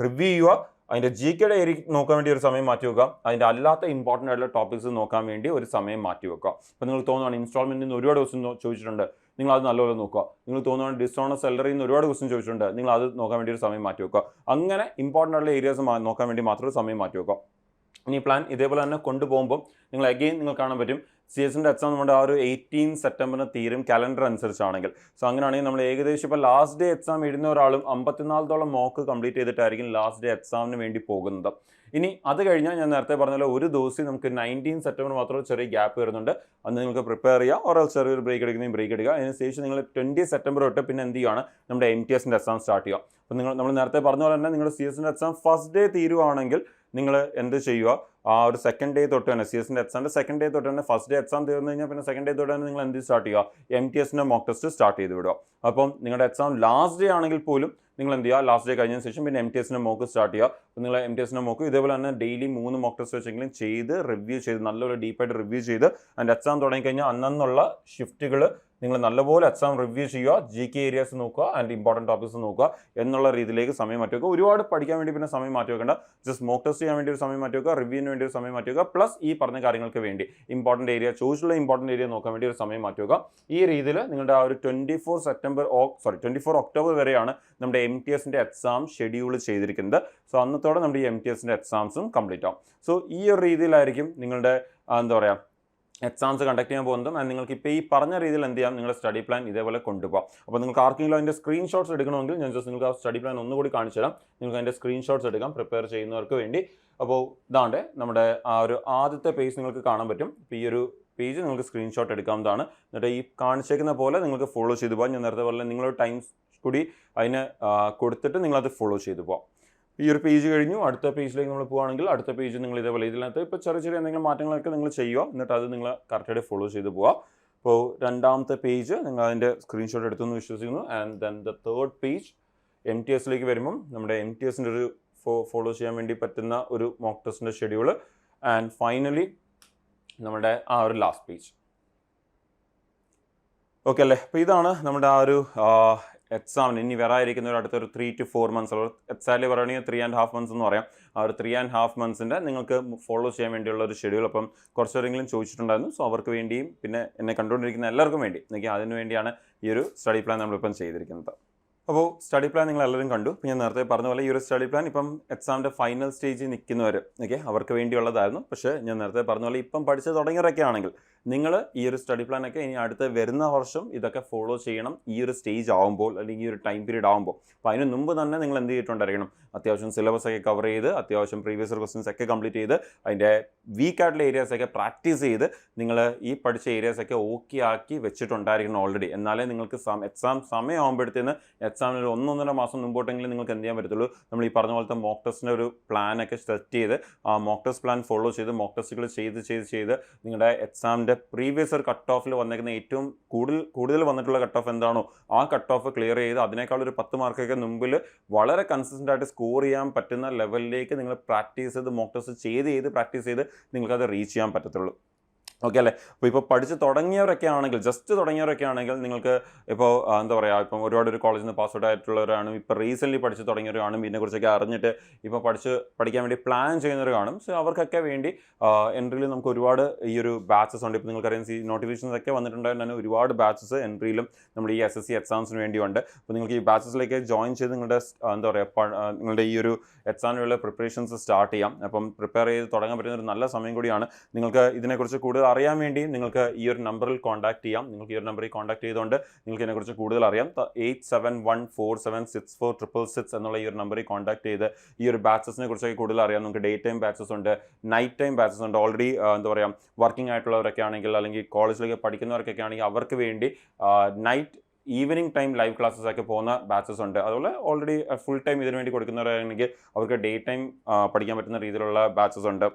റിവ്യൂ ചെയ്യുക. അതിൻ്റെ GKയുടെ ഏരിയ നോക്കാൻ വേണ്ടി ഒരു സമയം മാറ്റി വെക്കുക. അതിൻ്റെ അല്ലാത്ത ഇമ്പോർട്ടൻ്റ് ആയിട്ടുള്ള ടോപ്പിക്സ് നോക്കാൻ വേണ്ടി ഒരു സമയം മാറ്റി വെക്കുക. അപ്പോൾ നിങ്ങൾ തോന്നുകയാണ് ഇൻസ്റ്റാൾമെൻറ്റിൽ നിന്ന് ഒരുപാട് ക്വസ്റ്റ്യൻ ചോദിച്ചിട്ടുണ്ട്, നിങ്ങൾ അത് നല്ലപോലെ നോക്കുക. നിങ്ങൾ തോന്നുകയാണ് ഡിസ്കൗണ്ട് സാലറിയിൽ നിന്ന് ഒരുപാട് ക്വസ്റ്റ്യൻ ചോദിച്ചിട്ടുണ്ട്, നിങ്ങൾ അത് നോക്കാൻ വേണ്ടി ഒരു സമയം മാറ്റി വെക്കുക. അങ്ങനെ ഇമ്പോർട്ടൻ്റ് ആയിട്ടുള്ള ഏരിയാസ് നോക്കാൻ വേണ്ടി മാത്രം ഒരു സമയം മാറ്റി വെക്കുക. ഇനി പ്ലാൻ ഇതേപോലെ തന്നെ കൊണ്ടുപോകുമ്പോൾ നിങ്ങൾ അഗെയിൻ നിങ്ങൾ കാണാൻ പറ്റും CSSന്റെ എക്സാം നമ്മുടെ ആ ഒരു 18 സെപ്റ്റംബറിന് തീരും കലണ്ടർ അനുസരിച്ചാണെങ്കിൽ. സോ അങ്ങനെയാണെങ്കിൽ നമ്മൾ ഏകദേശം ഇപ്പോൾ ലാസ്റ്റ് ഡേ എക്സാം എഴുതുന്ന ഒരാളും 54 മോക്ക് കംപ്ലീറ്റ് ചെയ്തിട്ടായിരിക്കും ലാസ്റ്റ് ഡേ എക്സാമിന് വേണ്ടി പോകുന്നത്. ഇനി അത് കഴിഞ്ഞാൽ ഞാൻ നേരത്തെ പറഞ്ഞ ഒരു ദിവസം നമുക്ക് 19 സെപ്റ്റംബർ മാത്രം ചെറിയ ഗ്യാപ്പ് വരുന്നുണ്ട്. അന്ന് നിങ്ങൾക്ക് പ്രിപ്പയർ ചെയ്യുക, ഓരോ ചെറിയൊരു ബ്രേക്ക് എടുക്കുന്നതും ബ്രേക്ക് എടുക്കുക. അതിനുശേഷം നിങ്ങൾ 20 സെപ്റ്റംബർ തൊട്ട് പിന്നെ എന്ത് ചെയ്യുകയാണ്, നമ്മുടെ MTSന്റെ എക്സാം സ്റ്റാർട്ട് ചെയ്യുക. അപ്പോൾ നമ്മൾ നേരത്തെ പറഞ്ഞ പോലെ തന്നെ നിങ്ങളുടെ CSSന്റെ എക്സാം ഫസ്റ്റ് ഡേ തീരുവാണെങ്കിൽ നിങ്ങൾ എന്ത് ചെയ്യുക, ആ ഒരു സെക്കൻഡ് ഡേ തൊട്ട് തന്നെ CS എക്സാമിൻ്റെ സെക്കൻഡ് ഡേ തൊട്ട് തന്നെ ഫസ്റ്റ് ഡേ എക്സാം തീർന്നു കഴിഞ്ഞാൽ പിന്നെ സെക്കൻഡ് ഡേ തൊട്ട് തന്നെ നിങ്ങൾ എന്ത് സ്റ്റാർട്ട് ചെയ്യുക, MTSൻ്റെ മോക്ക് ടെസ്റ്റ് സ്റ്റാർട്ട് ചെയ്ത് വിടുക. അപ്പം നിങ്ങളുടെ എക്സാം ലാസ്റ്റ് ഡേ ആണെങ്കിൽ പോലും നിങ്ങൾ എന്ത് ചെയ്യുക, ലാസ്റ്റ് ഡേ കഴിഞ്ഞതിന് ശേഷം പിന്നെ MTSൻ്റെ മോക്ക് സ്റ്റാർട്ട് ചെയ്യുക. അപ്പോൾ നിങ്ങൾ MTSൻ്റെ മോക്ക് ഇതേപോലെ തന്നെ ഡെയിലി 3 മോക്ക് ടെസ്റ്റ് വെച്ചെങ്കിലും ചെയ്ത് റിവ്യൂ ചെയ്ത് നല്ലൊരു ഡീപ്പായിട്ട് റിവ്യൂ ചെയ്ത് അതിൻ്റെ എക്സാം തുടങ്ങിക്കഴിഞ്ഞാൽ അന്നുള്ള ഷിഫ്റ്റുകൾ നിങ്ങൾ നല്ലപോലെ എക്സാം റിവ്യൂ ചെയ്യുക, GK ഏരിയാസ് നോക്കുക ആൻഡ് ഇമ്പോർട്ടൻറ്റ് ടോപ്പിക്സ് നോക്കുക എന്നുള്ള രീതിയിലേക്ക് സമയം മാറ്റി വെക്കുക. ഒരുപാട് പഠിക്കാൻ വേണ്ടി പിന്നെ സമയം മാറ്റി വെക്കേണ്ട, ജസ്റ്റ് മോക്ക് ടെസ്റ്റ് ചെയ്യാൻ വേണ്ടി ഒരു സമയം മാറ്റി വെക്കുക, റിവ്യൂവിന് വേണ്ടി ഒരു സമയം മാറ്റി വെക്കുക, പ്ലസ് ഈ പറഞ്ഞ കാര്യങ്ങൾക്ക് വേണ്ടി ഇമ്പോർട്ടൻറ്റ് ഏരിയ ചോദിച്ചുള്ള ഇമ്പോർട്ടൻറ്റ് ഏരിയ നോക്കാൻ വേണ്ടി ഒരു സമയം മാറ്റി വെക്കുക. ഈ രീതിയിൽ നിങ്ങളുടെ ആ ഒരു 24 ഒക്ടോബർ വരെയാണ് നമ്മുടെ MTSൻ്റെ എക്സാം ഷെഡ്യൂൾ ചെയ്തിരിക്കുന്നത്. സോ അന്നത്തോടെ നമ്മുടെ ഈ MTSൻ്റെ എക്സാംസും കംപ്ലീറ്റ് ആവും. സോ ഈ ഒരു രീതിയിലായിരിക്കും നിങ്ങളുടെ എന്താ പറയുക എക്സാംസ് കണ്ടക്ട് ചെയ്യാൻ പോകുന്നതും. ആൻഡ് നിങ്ങൾക്ക് ഇപ്പോൾ ഈ പറഞ്ഞ രീതിയിൽ എന്ത് ചെയ്യാം, നിങ്ങളുടെ സ്റ്റഡി പ്ലാൻ ഇതേപോലെ കൊണ്ടുപോകാം. അപ്പോൾ നിങ്ങൾക്ക് ആർക്കെങ്കിലും അതിൻ്റെ സ്ക്രീൻഷോട്ട്സ് എടുക്കണമെങ്കിൽ ഞാൻ ജസ്റ്റ് നിങ്ങൾക്ക് ആ സ്റ്റഡി പ്ലാൻ ഒന്നുകൂടി കാണിച്ചു തരാം. നിങ്ങൾക്ക് അതിൻ്റെ സ്ക്രീൻഷോട്ട്സ് എടുക്കാം പ്രിപ്പയർ ചെയ്യുന്നവർക്ക് വേണ്ടി. അപ്പോൾ ഇതാണ്ട് നമ്മുടെ ആ ഒരു ആദ്യത്തെ പേജ് നിങ്ങൾക്ക് കാണാൻ പറ്റും. ഇപ്പോൾ ഈ ഒരു പേജ് നിങ്ങൾക്ക് സ്ക്രീൻഷോട്ട് എടുക്കാവുന്നതാണ്. എന്നിട്ട് ഈ കാണിച്ചേക്കുന്ന പോലെ നിങ്ങൾക്ക് ഫോളോ ചെയ്തു പോകാം. ഞാൻ നേരത്തെ പോലെ നിങ്ങളൊരു ടൈം കൂടി അതിന് കൊടുത്തിട്ട് നിങ്ങളത് ഫോളോ ചെയ്തു പോകാം. ഈ ഒരു പേജ് കഴിഞ്ഞു അടുത്ത പേജിലേക്ക് നമ്മൾ പോകുകയാണെങ്കിൽ അടുത്ത പേജ് നിങ്ങൾ ഇതേപോലെ ഇതിനകത്ത് ഇപ്പോൾ ചെറിയ എന്തെങ്കിലും മാറ്റങ്ങളൊക്കെ നിങ്ങൾ ചെയ്യുക, എന്നിട്ട് അത് നിങ്ങൾ കറക്റ്റായിട്ട് ഫോളോ ചെയ്ത് പോവുക. അപ്പോൾ രണ്ടാമത്തെ പേജ് നിങ്ങൾ അതിൻ്റെ സ്ക്രീൻഷോട്ട് എടുത്തെന്ന് വിശ്വസിക്കുന്നു. And then the third page MTSലേക്ക് വരുമ്പം നമ്മുടെ MTSൻ്റെ ഒരു ഫോളോ ചെയ്യാൻ വേണ്ടി പറ്റുന്ന ഒരു മോക്ക് ടെസ്റ്റിൻ്റെ ഷെഡ്യൂൾ. ആൻഡ് ഫൈനലി നമ്മുടെ ആ ഒരു ലാസ്റ്റ് പേജ്. ഓക്കെ അല്ലേ? അപ്പോൾ ഇതാണ് നമ്മുടെ ആ ഒരു എക്സാമിന് ഇനി വരാതിരിക്കുന്ന ഒരു അടുത്തൊരു 3 to 4 months, എക്സാക്ട്ലി പറയുകയാണെങ്കിൽ 3.5 months എന്ന് പറയാം. ആ ഒരു 3.5 monthsൻ്റെ നിങ്ങൾക്ക് ഫോളോ ചെയ്യാൻ വേണ്ടിയുള്ള ഒരു ഷെഡ്യൂൾ. അപ്പം കുറച്ചെങ്കിലും ചോദിച്ചിട്ടുണ്ടായിരുന്നു. സോ അവർക്ക് വേണ്ടിയും പിന്നെ എന്നെ കണ്ടുകൊണ്ടിരിക്കുന്ന എല്ലാവർക്കും വേണ്ടി അതിനു വേണ്ടിയാണ് ഈ ഒരു സ്റ്റഡി പ്ലാൻ നമ്മളിപ്പം ചെയ്തിരിക്കുന്നത്. അപ്പോൾ സ്റ്റഡി പ്ലാൻ നിങ്ങൾ എല്ലാവരും കണ്ടു. ഞാൻ നേരത്തെ പറഞ്ഞ പോലെ ഈ ഒരു സ്റ്റഡി പ്ലാൻ ഇപ്പം എക്സാമിൻ്റെ ഫൈനൽ സ്റ്റേജിൽ നിൽക്കുന്നവർ അവർക്ക് വേണ്ടിയുള്ളതായിരുന്നു. പക്ഷേ ഞാൻ നേരത്തെ പറഞ്ഞ പോലെ ഇപ്പം പഠിച്ച് തുടങ്ങിയവരൊക്കെ ആണെങ്കിൽ നിങ്ങൾ ഈ ഒരു സ്റ്റഡി പ്ലാനൊക്കെ ഇനി അടുത്ത വരുന്ന വർഷം ഇതൊക്കെ ഫോളോ ചെയ്യണം. ഈ ഒരു സ്റ്റേജ് ആകുമ്പോൾ അല്ലെങ്കിൽ ഈ ഒരു ടൈം പീരീഡ് ആകുമ്പോൾ. അപ്പോൾ അതിന് മുമ്പ് തന്നെ നിങ്ങൾ എന്ത് ചെയ്തിട്ടുണ്ടായിരിക്കണം, അത്യാവശ്യം സിലബസ് ഒക്കെ കവർ ചെയ്ത് അത്യാവശ്യം പ്രീവിയസ് ക്വസ്റ്റ്യൻസ് ഒക്കെ കംപ്ലീറ്റ് ചെയ്ത് അതിൻ്റെ വീക്കായിട്ടുള്ള ഏരിയാസൊക്കെ പ്രാക്ടീസ് ചെയ്ത് നിങ്ങൾ ഈ പഠിച്ച ഏരിയാസൊക്കെ ഓക്കെ ആക്കി വെച്ചിട്ടുണ്ടായിരിക്കണം ഓൾറെഡി. എന്നാലേ നിങ്ങൾക്ക് എക്സാം സമയമാകുമ്പോഴത്തേന് എക്സാമിന് 1-1.5 മാസം മുമ്പോട്ടെങ്കിലും നിങ്ങൾക്ക് എന്ത് ചെയ്യാൻ പറ്റത്തുള്ളൂ, നമ്മൾ ഈ പറഞ്ഞ പോലത്തെ മോക്ക് ടെസ്റ്റിൻ്റെ ഒരു പ്ലാനൊക്കെ സെറ്റ് ചെയ്ത് ആ മോക്ക് ടെസ്റ്റ് പ്ലാൻ ഫോളോ ചെയ്ത് മോക്ക് ടെസ്റ്റുകൾ ചെയ്ത് നിങ്ങളുടെ എക്സാമിൻ്റെ പ്രീവിയസ് ഒരു കട്ട് ഓഫിൽ വന്നേക്കുന്ന ഏറ്റവും കൂടുതൽ വന്നിട്ടുള്ള കട്ട് ഓഫ് എന്താണോ ആ കട്ട് ഓഫ് ക്ലിയർ ചെയ്ത് അതിനേക്കാൾ ഒരു 10 മാർക്കൊക്കെ മുമ്പിൽ വളരെ കൺസിസ്റ്റൻ്റ് ആയിട്ട് സ്കോർ ചെയ്യാൻ പറ്റുന്ന ലെവലിലേക്ക് നിങ്ങൾ പ്രാക്ടീസ് ചെയ്ത് മോക്ക് ടെസ്റ്റ് ചെയ്ത് പ്രാക്ടീസ് ചെയ്ത് നിങ്ങൾക്കത് റീച്ച് ചെയ്യാൻ പറ്റത്തുള്ളൂ. ഓക്കെ അല്ലേ? അപ്പോൾ ഇപ്പോൾ പഠിച്ച് തുടങ്ങിയവരൊക്കെ ആണെങ്കിൽ ജസ്റ്റ് തുടങ്ങിയവരൊക്കെ ആണെങ്കിൽ നിങ്ങൾക്ക് ഇപ്പോൾ എന്താ പറയുക, ഇപ്പം ഒരുപാട് ഒരു കോളേജിൽ നിന്ന് പാസ് ഔട്ട് ആയിട്ടുള്ളവരാണ്, ഇപ്പോൾ റീസെൻ്റ്ലി പഠിച്ച് തുടങ്ങിയവർ കാണും, ഇതിനെക്കുറിച്ചൊക്കെ അറിഞ്ഞിട്ട് ഇപ്പോൾ പഠിക്കാൻ വേണ്ടി പ്ലാൻ ചെയ്യുന്നവർ കാണും. സോ അവർക്കൊക്കെ വേണ്ടി എൻട്രിയിൽ നമുക്ക് ഒരുപാട് ഈ ഒരു ബാച്ചസ് ഉണ്ട്. ഇപ്പോൾ നിങ്ങൾക്കറിയാം നോട്ടിഫിക്കേഷൻസ് ഒക്കെ വന്നിട്ടുണ്ടായിരുന്നു തന്നെ ഒരുപാട് ബാച്ചസ് എൻട്രിയിലും നമ്മുടെ ഈ SSC എക്സാംസിന് വേണ്ടിയുണ്ട്. അപ്പോൾ നിങ്ങൾക്ക് ഈ ബാച്ചസിലേക്ക് ജോയിൻ ചെയ്ത് നിങ്ങളുടെ എന്താ പറയുക നിങ്ങളുടെ ഈ ഒരു എക്സാമിനുള്ള പ്രിപ്പറേഷൻസ് സ്റ്റാർട്ട് ചെയ്യാം. അപ്പം പ്രിപ്പയർ ചെയ്ത് തുടങ്ങാൻ പറ്റുന്ന ഒരു നല്ല സമയം കൂടിയാണ്. നിങ്ങൾക്ക് ഇതിനെക്കുറിച്ച് കൂടുതൽ അറിയാൻ വേണ്ടി നിങ്ങൾക്ക് ഈ ഒരു നമ്പറിൽ കോൺടാക്ട് ചെയ്യാം. നിങ്ങൾക്ക് ഈ ഒരു നമ്പറിൽ കോൺടാക്ട് ചെയ്തുകൊണ്ട് നിങ്ങൾക്ക് ഇതിനെക്കുറിച്ച് കൂടുതൽ അറിയാം. 8714766666 എന്നുള്ള ഈ ഒരു നമ്പറിൽ കോൺടാക്ട് ചെയ്ത് ഈ ഒരു ബാച്ചസിനെ കുറിച്ചൊക്കെ കൂടുതൽ അറിയാം. നിങ്ങൾക്ക് ഡേ ടൈം ബാച്ചസ് ഉണ്ട്, നൈറ്റ് ടൈം ബാച്ചസ് ഉണ്ട്. ഓൾറെഡി എന്താ പറയുക വർക്കിംഗ് ആയിട്ടുള്ളവരൊക്കെ ആണെങ്കിൽ അല്ലെങ്കിൽ കോളേജിലേക്ക് പഠിക്കുന്നവർക്കൊക്കെ ആണെങ്കിൽ അവർക്ക് വേണ്ടി ഈവനിങ് ടൈം ലൈവ് ക്ലാസ്സസ് ഒക്കെ പോകുന്ന ബാച്ചസ് ഉണ്ട്. അതുപോലെ ഓൾറെഡി ഫുൾ ടൈം ഇതിനു വേണ്ടി കൊടുക്കുന്നവരാണെങ്കിൽ അവർക്ക് ഡേ ടൈം പഠിക്കാൻ പറ്റുന്ന രീതിയിലുള്ള ബാച്ചസ് ഉണ്ട്.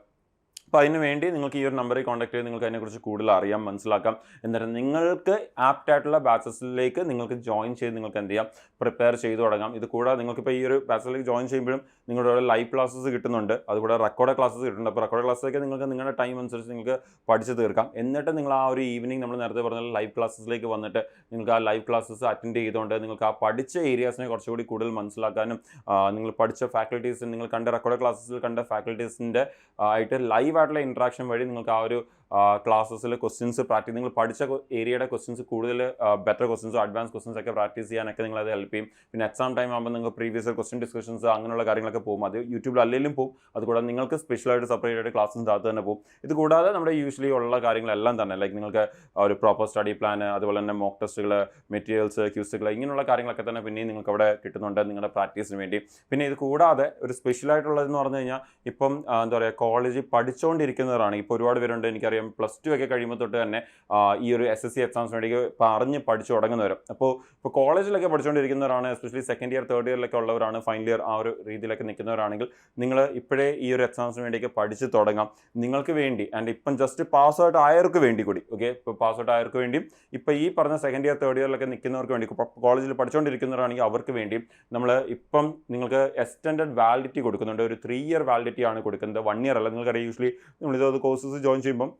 അപ്പോൾ അതിന് വേണ്ടി നിങ്ങൾക്ക് ഈ ഒരു നമ്പറിൽ കോൺടാക്ട് ചെയ്ത് നിങ്ങൾക്ക് അതിനെക്കുറിച്ച് കൂടുതൽ അറിയാം, മനസ്സിലാക്കാം. എന്നിട്ട് നിങ്ങൾക്ക് ആപ്റ്റ് ആയിട്ടുള്ള ബാച്ചസിലേക്ക് നിങ്ങൾക്ക് ജോയിൻ ചെയ്ത് നിങ്ങൾക്ക് എന്ത് ചെയ്യാം, പ്രിപ്പയർ ചെയ്ത് തുടങ്ങാം. ഇത് കൂടാതെ നിങ്ങൾക്കിപ്പോൾ ഈ ഒരു ബാച്ചിലേക്ക് ജോയിൻ ചെയ്യുമ്പോഴും നിങ്ങളുടെ ലൈവ് ക്ലാസ്സസ് കിട്ടുന്നുണ്ട്, അതുകൂടെ റെക്കോർഡ് ക്ലാസ്സസ് കിട്ടുന്നുണ്ട്. അപ്പോൾ റെക്കോർഡ് ക്ലാസ്സൊക്കെ നിങ്ങൾക്ക് നിങ്ങളുടെ ടൈം അനുസരിച്ച് നിങ്ങൾക്ക് പഠിച്ച് തീർക്കാം. എന്നിട്ട് നിങ്ങൾ ആ ഒരു ഈവനിങ് നമ്മൾ നേരത്തെ പറഞ്ഞ ലൈവ് ക്ലാസ്സസിലേക്ക് വന്നിട്ട് നിങ്ങൾക്ക് ആ ലൈവ് ക്ലാസ്സസ് അറ്റൻഡ് ചെയ്തുകൊണ്ട് നിങ്ങൾക്ക് ആ പഠിച്ച ഏരിയാസിനെ കുറച്ചുകൂടി കൂടുതൽ മനസ്സിലാക്കാനും നിങ്ങൾ പഠിച്ച ഫാക്കൽറ്റീസ് നിങ്ങൾ കണ്ട റെക്കോർഡ് ക്ലാസ്സസിൽ കണ്ട ഫാക്കൽറ്റീസിൻ്റെ ആയിട്ട് ലൈവ് ആയിട്ടുള്ള ഇൻട്രാക്ഷൻ വഴി നിങ്ങൾക്ക് ആ ഒരു ക്ലാസ്സസിൽ ക്വസ്റ്റ്യൻസ് പ്രാക്ടീസ് നിങ്ങൾ പഠിച്ച ഏരിയയുടെ ക്വസ്റ്റ്യൻസ് കൂടുതൽ ബെറ്റർ ക്വസ്റ്റ്യൻസ് അഡ്വാൻസ് ക്വസ്റ്റ്യൻസ് ഒക്കെ പ്രാക്ടീസ് ചെയ്യാനൊക്കെ നിങ്ങളത് ഹെൽപ്പ് ചെയ്യും. പിന്നെ എക്സാം ടൈം ആകുമ്പോൾ നിങ്ങൾക്ക് പ്രീവിയസ് ക്വസ്റ്റ്യൻ ഡിസ്കഷൻസ് അങ്ങനെയുള്ള കാര്യങ്ങളൊക്കെ പോകും. അത് യൂട്യൂബിൽ അല്ലെങ്കിലും പോകും. അതുകൂടാതെ നിങ്ങൾക്ക് സ്പെഷ്യലായിട്ട് സെപ്പറേറ്റ് ആയിട്ട് ക്ലാസ്സിൻ്റെ അകത്ത് തന്നെ പോകും. ഇത് കൂടാതെ നമ്മുടെ യൂഷ്വലി ഉള്ള കാര്യങ്ങളെല്ലാം തന്നെ ലൈക്ക് നിങ്ങൾക്ക് ഒരു പ്രോപ്പർ സ്റ്റഡി പ്ലാൻ, അതുപോലെ തന്നെ മോക്ക് ടെസ്റ്റുകൾ, മെറ്റീരിയൽസ്, ക്യൂസുകൾ, ഇങ്ങനെയുള്ള കാര്യങ്ങളൊക്കെ തന്നെ പിന്നെയും നിങ്ങൾക്ക് അവിടെ കിട്ടുന്നുണ്ട് നിങ്ങളുടെ പ്രാക്ടീസിന് വേണ്ടി. പിന്നെ ഇത് കൂടാതെ ഒരു സ്പെഷ്യലായിട്ടുള്ളതെന്ന് പറഞ്ഞു കഴിഞ്ഞാൽ ഇപ്പം എന്താ പറയുക കോളേജിൽ പഠിച്ച പഠിച്ചുകൊണ്ടിരിക്കുന്നവരാണ്, ഇപ്പോൾ ഒരുപാട് പേരുണ്ട് എനിക്കറിയാം +2 ഒക്കെ കഴിയുമ്പോൾ തൊട്ട് തന്നെ ഈ ഒരു SSC എക്സാംസിന് വേണ്ടി പറഞ്ഞ് പഠിച്ചു തുടങ്ങുന്നവരും. അപ്പോൾ കോളേജിലൊക്കെ പഠിച്ചുകൊണ്ടിരിക്കുന്നവരാണ്, എസ്പെഷ്യലി സെക്കൻഡ് ഇയർ തേർഡ് ഇയറിലൊക്കെ ഉള്ളവരാണ്, ഫൈനൽ ഇയർ ആ ഒരു രീതിയിലൊക്കെ നിൽക്കുന്നവരാണെങ്കിൽ നിങ്ങൾ ഇപ്പോഴേ ഈ ഒരു എക്സാംസിന് വേണ്ടിയൊക്കെ പഠിച്ച് തുടങ്ങാം. നിങ്ങൾക്ക് വേണ്ടി ആൻഡ് ഇപ്പം ജസ്റ്റ് പാസ് ഔട്ട് ആയവർക്ക് വേണ്ടി കൂടി, ഓക്കെ, ഇപ്പോൾ പാസ് ഔട്ട് ആയവർക്ക് വേണ്ടിയും ഇപ്പോൾ ഈ പറഞ്ഞ സെക്കൻഡ് ഇയർ തേർഡ് ഇയറിലൊക്കെ നിൽക്കുന്നവർക്ക് വേണ്ടി, കോളേജിൽ പഠിച്ചുകൊണ്ടിരിക്കുന്നവരാണെങ്കിൽ അവർക്ക് വേണ്ടിയും നമ്മൾ ഇപ്പം നിങ്ങൾക്ക് എക്സ്റ്റൻഡഡ് വാലിഡിറ്റി കൊടുക്കുന്നുണ്ട്. ഒരു 3 ഇയർ വാലിഡിറ്റി ആണ് കൊടുക്കുന്നത്, 1 ഇയർ അല്ല. നിങ്ങൾക്കറിയാം യൂഷ്വലി നമ്മളിത് കോഴ്സസ് ജോയിൻ ചെയ്യുമ്പം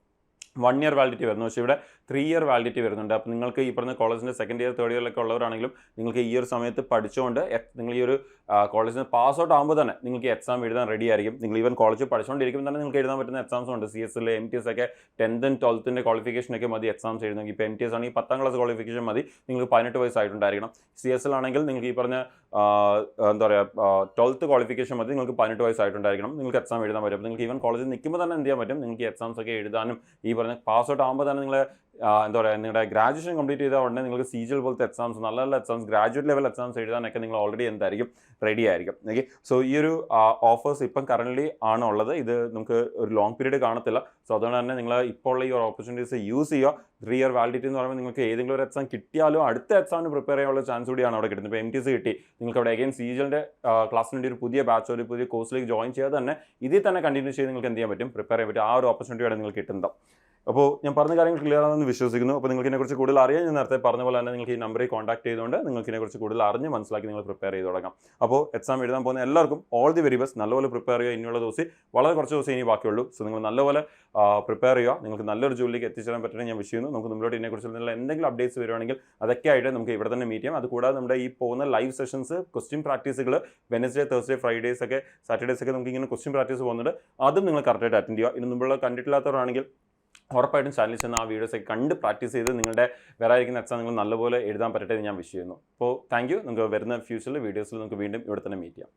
1 ഇയർ വാലിഡിറ്റി വരുന്നു, പക്ഷേ ഇവിടെ 3 ഇയർ വാലിഡിറ്റി വരുന്നുണ്ട്. അപ്പോൾ നിങ്ങൾക്ക് ഈ പറഞ്ഞ കോളേജിൻ്റെ സെക്കൻഡ് ഇയർ തേർഡ് ഇയറിലൊക്കെ ഉള്ളവരാണെങ്കിലും നിങ്ങൾക്ക് ഈ ഒരു സമയത്ത് പഠിച്ചുകൊണ്ട് നിങ്ങൾ ഈ ഒരു കോളേജിൽ നിന്ന് പാസ് ഔട്ട് ആകുമ്പോൾ തന്നെ നിങ്ങൾക്ക് എക്സാം എഴുതാൻ റെഡി ആയിരിക്കും. നിങ്ങൾ ഈവൻ കോളേജിൽ പഠിച്ചുകൊണ്ടിരിക്കുമ്പോൾ തന്നെ നിങ്ങൾക്ക് എഴുതാൻ പറ്റുന്ന എക്സാംസും ഉണ്ട്. CS MTS ഒക്കെ 10th 12th ക്വാളിഫിക്കേഷനൊക്കെ മതി എക്സാംസ് എഴുതുന്നത്. ഇപ്പോൾ MTS ആണെങ്കിൽ 10th ക്ലാസ് ക്വാളിഫിക്കേഷൻ മതി, നിങ്ങൾക്ക് 18 വയസ്സായിട്ടുണ്ടായിരിക്കണം. CS ആണെങ്കിൽ നിങ്ങൾക്ക് ഈ പറഞ്ഞ എന്താ പറയുക 12th ക്വാളിഫിക്കേഷൻ മതി, നിങ്ങൾക്ക് 18 വയസ്സായിട്ടുണ്ടായിരിക്കണം, നിങ്ങൾക്ക് എക്സാം എഴുതാൻ പറ്റും. അപ്പോൾ നിങ്ങൾക്ക് ഈവൻ കോളേജിൽ നിൽക്കുമ്പോൾ തന്നെ എന്ത് ചെയ്യാൻ പറ്റും, നിങ്ങൾക്ക് എക്സാംസ് ഒക്കെ എഴുതാനും ഈ പറഞ്ഞ പാസ് ഔട്ട് ആകുമ്പോൾ തന്നെ നിങ്ങൾ എന്താ പറയുക നിങ്ങളുടെ ഗ്രാജുവേഷൻ കംപ്ലീറ്റ് ചെയ്താൽ ഉടനെ നിങ്ങൾക്ക് CGL പോലത്തെ എക്സാംസ്, നല്ല നല്ല എക്സാംസ്, ഗ്രാജുവേറ്റ് ലെവൽ എക്സാംസ് എഴുതാനൊക്കെ നിങ്ങൾ ഓൾറെഡി എന്തായിരിക്കും റെഡി ആയിരിക്കും. ഓക്കെ, സോ ഈ ഒരു ഓഫേഴ്സ് ഇപ്പം കറൻ്റ്ലി ആണ് ഉള്ളത്. ഇത് നമുക്ക് ഒരു ലോങ് പീരീഡ് കാണത്തില്ല. സോ അതുകൊണ്ട് തന്നെ നിങ്ങൾ ഇപ്പോൾ ഉള്ള ഈ ഒരു ഓപ്പർച്യൂണിറ്റീസ് യൂസ് ചെയ്യുക. 3 ഇയർ വാലിഡിറ്റി എന്ന് പറയുമ്പോൾ നിങ്ങൾക്ക് ഏതെങ്കിലും ഒരു എക്സാം കിട്ടിയാലും അടുത്ത എക്സാമിന് പ്രിപ്പയർ ചെയ്യാനുള്ള ചാൻസ് കൂടിയാണ് അവിടെ കിട്ടുന്നത്. ഇപ്പോൾ MTS കിട്ടി, നിങ്ങൾക്ക് അവിടെ അഗൈൻ CGLൻ്റെ ക്ലാസ്സിന് വേണ്ടി ഒരു പുതിയ ബാച്ച് ഒരു പുതിയ കോഴ്സിലേക്ക് ജോയിൻ ചെയ്യാതെ തന്നെ ഇതിൽ തന്നെ കണ്ടിന്യൂ ചെയ്ത് നിങ്ങൾക്ക് എന്ത് ചെയ്യാൻ പറ്റും, പ്രിപ്പയർ ചെയ്യാൻ പറ്റും. ആ ഒരു ഓപ്പർച്യൂണിറ്റിയാണ് നിങ്ങൾക്ക് കിട്ടുന്നത്. അപ്പോൾ ഞാൻ പറഞ്ഞ കാര്യങ്ങൾ ക്ലിയർ ആണെന്ന് വിശ്വസിക്കുന്നു. അപ്പോൾ നിങ്ങൾക്ക് ഇതിനെക്കുറിച്ച് കൂടുതൽ അറിയാൻ ഞാൻ നേരത്തെ പറഞ്ഞ പോലെ തന്നെ നിങ്ങൾക്ക് ഈ നമ്പറിൽ കോൺടാക്ട് ചെയ്തുകൊണ്ട് നിങ്ങൾക്ക് ഇതിനെക്കുറിച്ച് കൂടുതൽ അറിഞ്ഞ് മനസ്സിലാക്കി നിങ്ങൾ പ്രിപ്പയർ ചെയ്ത് തുടങ്ങാം. അപ്പോൾ എക്സാം എഴുതാൻ പോകുന്ന എല്ലാവർക്കും ഓൾ ദി വെരി ബെസ്റ്റ്. നല്ലപോലെ പ്രിപ്പയർ ചെയ്യുക. ഇനിയുള്ള ദിവസം വളരെ കുറച്ച് ദിവസം ഇനി ബാക്കിയുള്ളൂ. സോ നിങ്ങൾ നല്ലപോലെ പ്രിപ്പയർ ചെയ്യുക. നിങ്ങൾക്ക് നല്ലൊരു ജോലിക്ക് എത്തിച്ചേരാൻ പറ്റുന്നത് ഞാൻ വിഷ് ചെയ്യുന്നു. നമുക്ക് മുന്നോട്ട് ഇതിനെക്കുറിച്ചുള്ള എന്തെങ്കിലും അപ്ഡേറ്റ്സ് വരുവാണെങ്കിൽ അതൊക്കെ ആയിട്ട് നമുക്ക് ഇവിടെ തന്നെ മീറ്റ് ചെയ്യാം. അതുകൂടാതെ നമ്മുടെ ഈ പോകുന്ന ലൈവ് സെഷൻസ്, ക്വസ്റ്റ്യൻ പ്രാക്ടീസുകൾ Wednesday, Thursday, Fridays ഒക്കെ Saturdays ഒക്കെ നമുക്ക് ഇങ്ങനെ ക്വസ്റ്റ്യൻ പ്രാക്ടീസ് പോകുന്നുണ്ട്. അതും നിങ്ങൾ കറക്റ്റായിട്ട് അറ്റൻഡ് ചെയ്യുക. ഇനി മുമ്പുള്ള കണ്ടിട്ടില്ലാത്തവരാണെങ്കിൽ ഉറപ്പായിട്ടും ചാനലിൽ ചെന്ന് ആ വീഡിയോസൊക്കെ കണ്ട് പ്രാക്ടീസ് ചെയ്ത് നിങ്ങളുടെ വരാതിരിക്കുന്ന എക്സാം നിങ്ങൾ നല്ലപോലെ എഴുതാൻ പറ്റട്ടെ എന്ന് ഞാൻ വിഷ് ചെയ്യുന്നു. അപ്പോൾ താങ്ക് യു. നമുക്ക് വരുന്ന ഫ്യൂച്ചറിൽ വീഡിയോസിൽ നമുക്ക് വീണ്ടും ഇവിടെ തന്നെ മീറ്റ് ചെയ്യാം.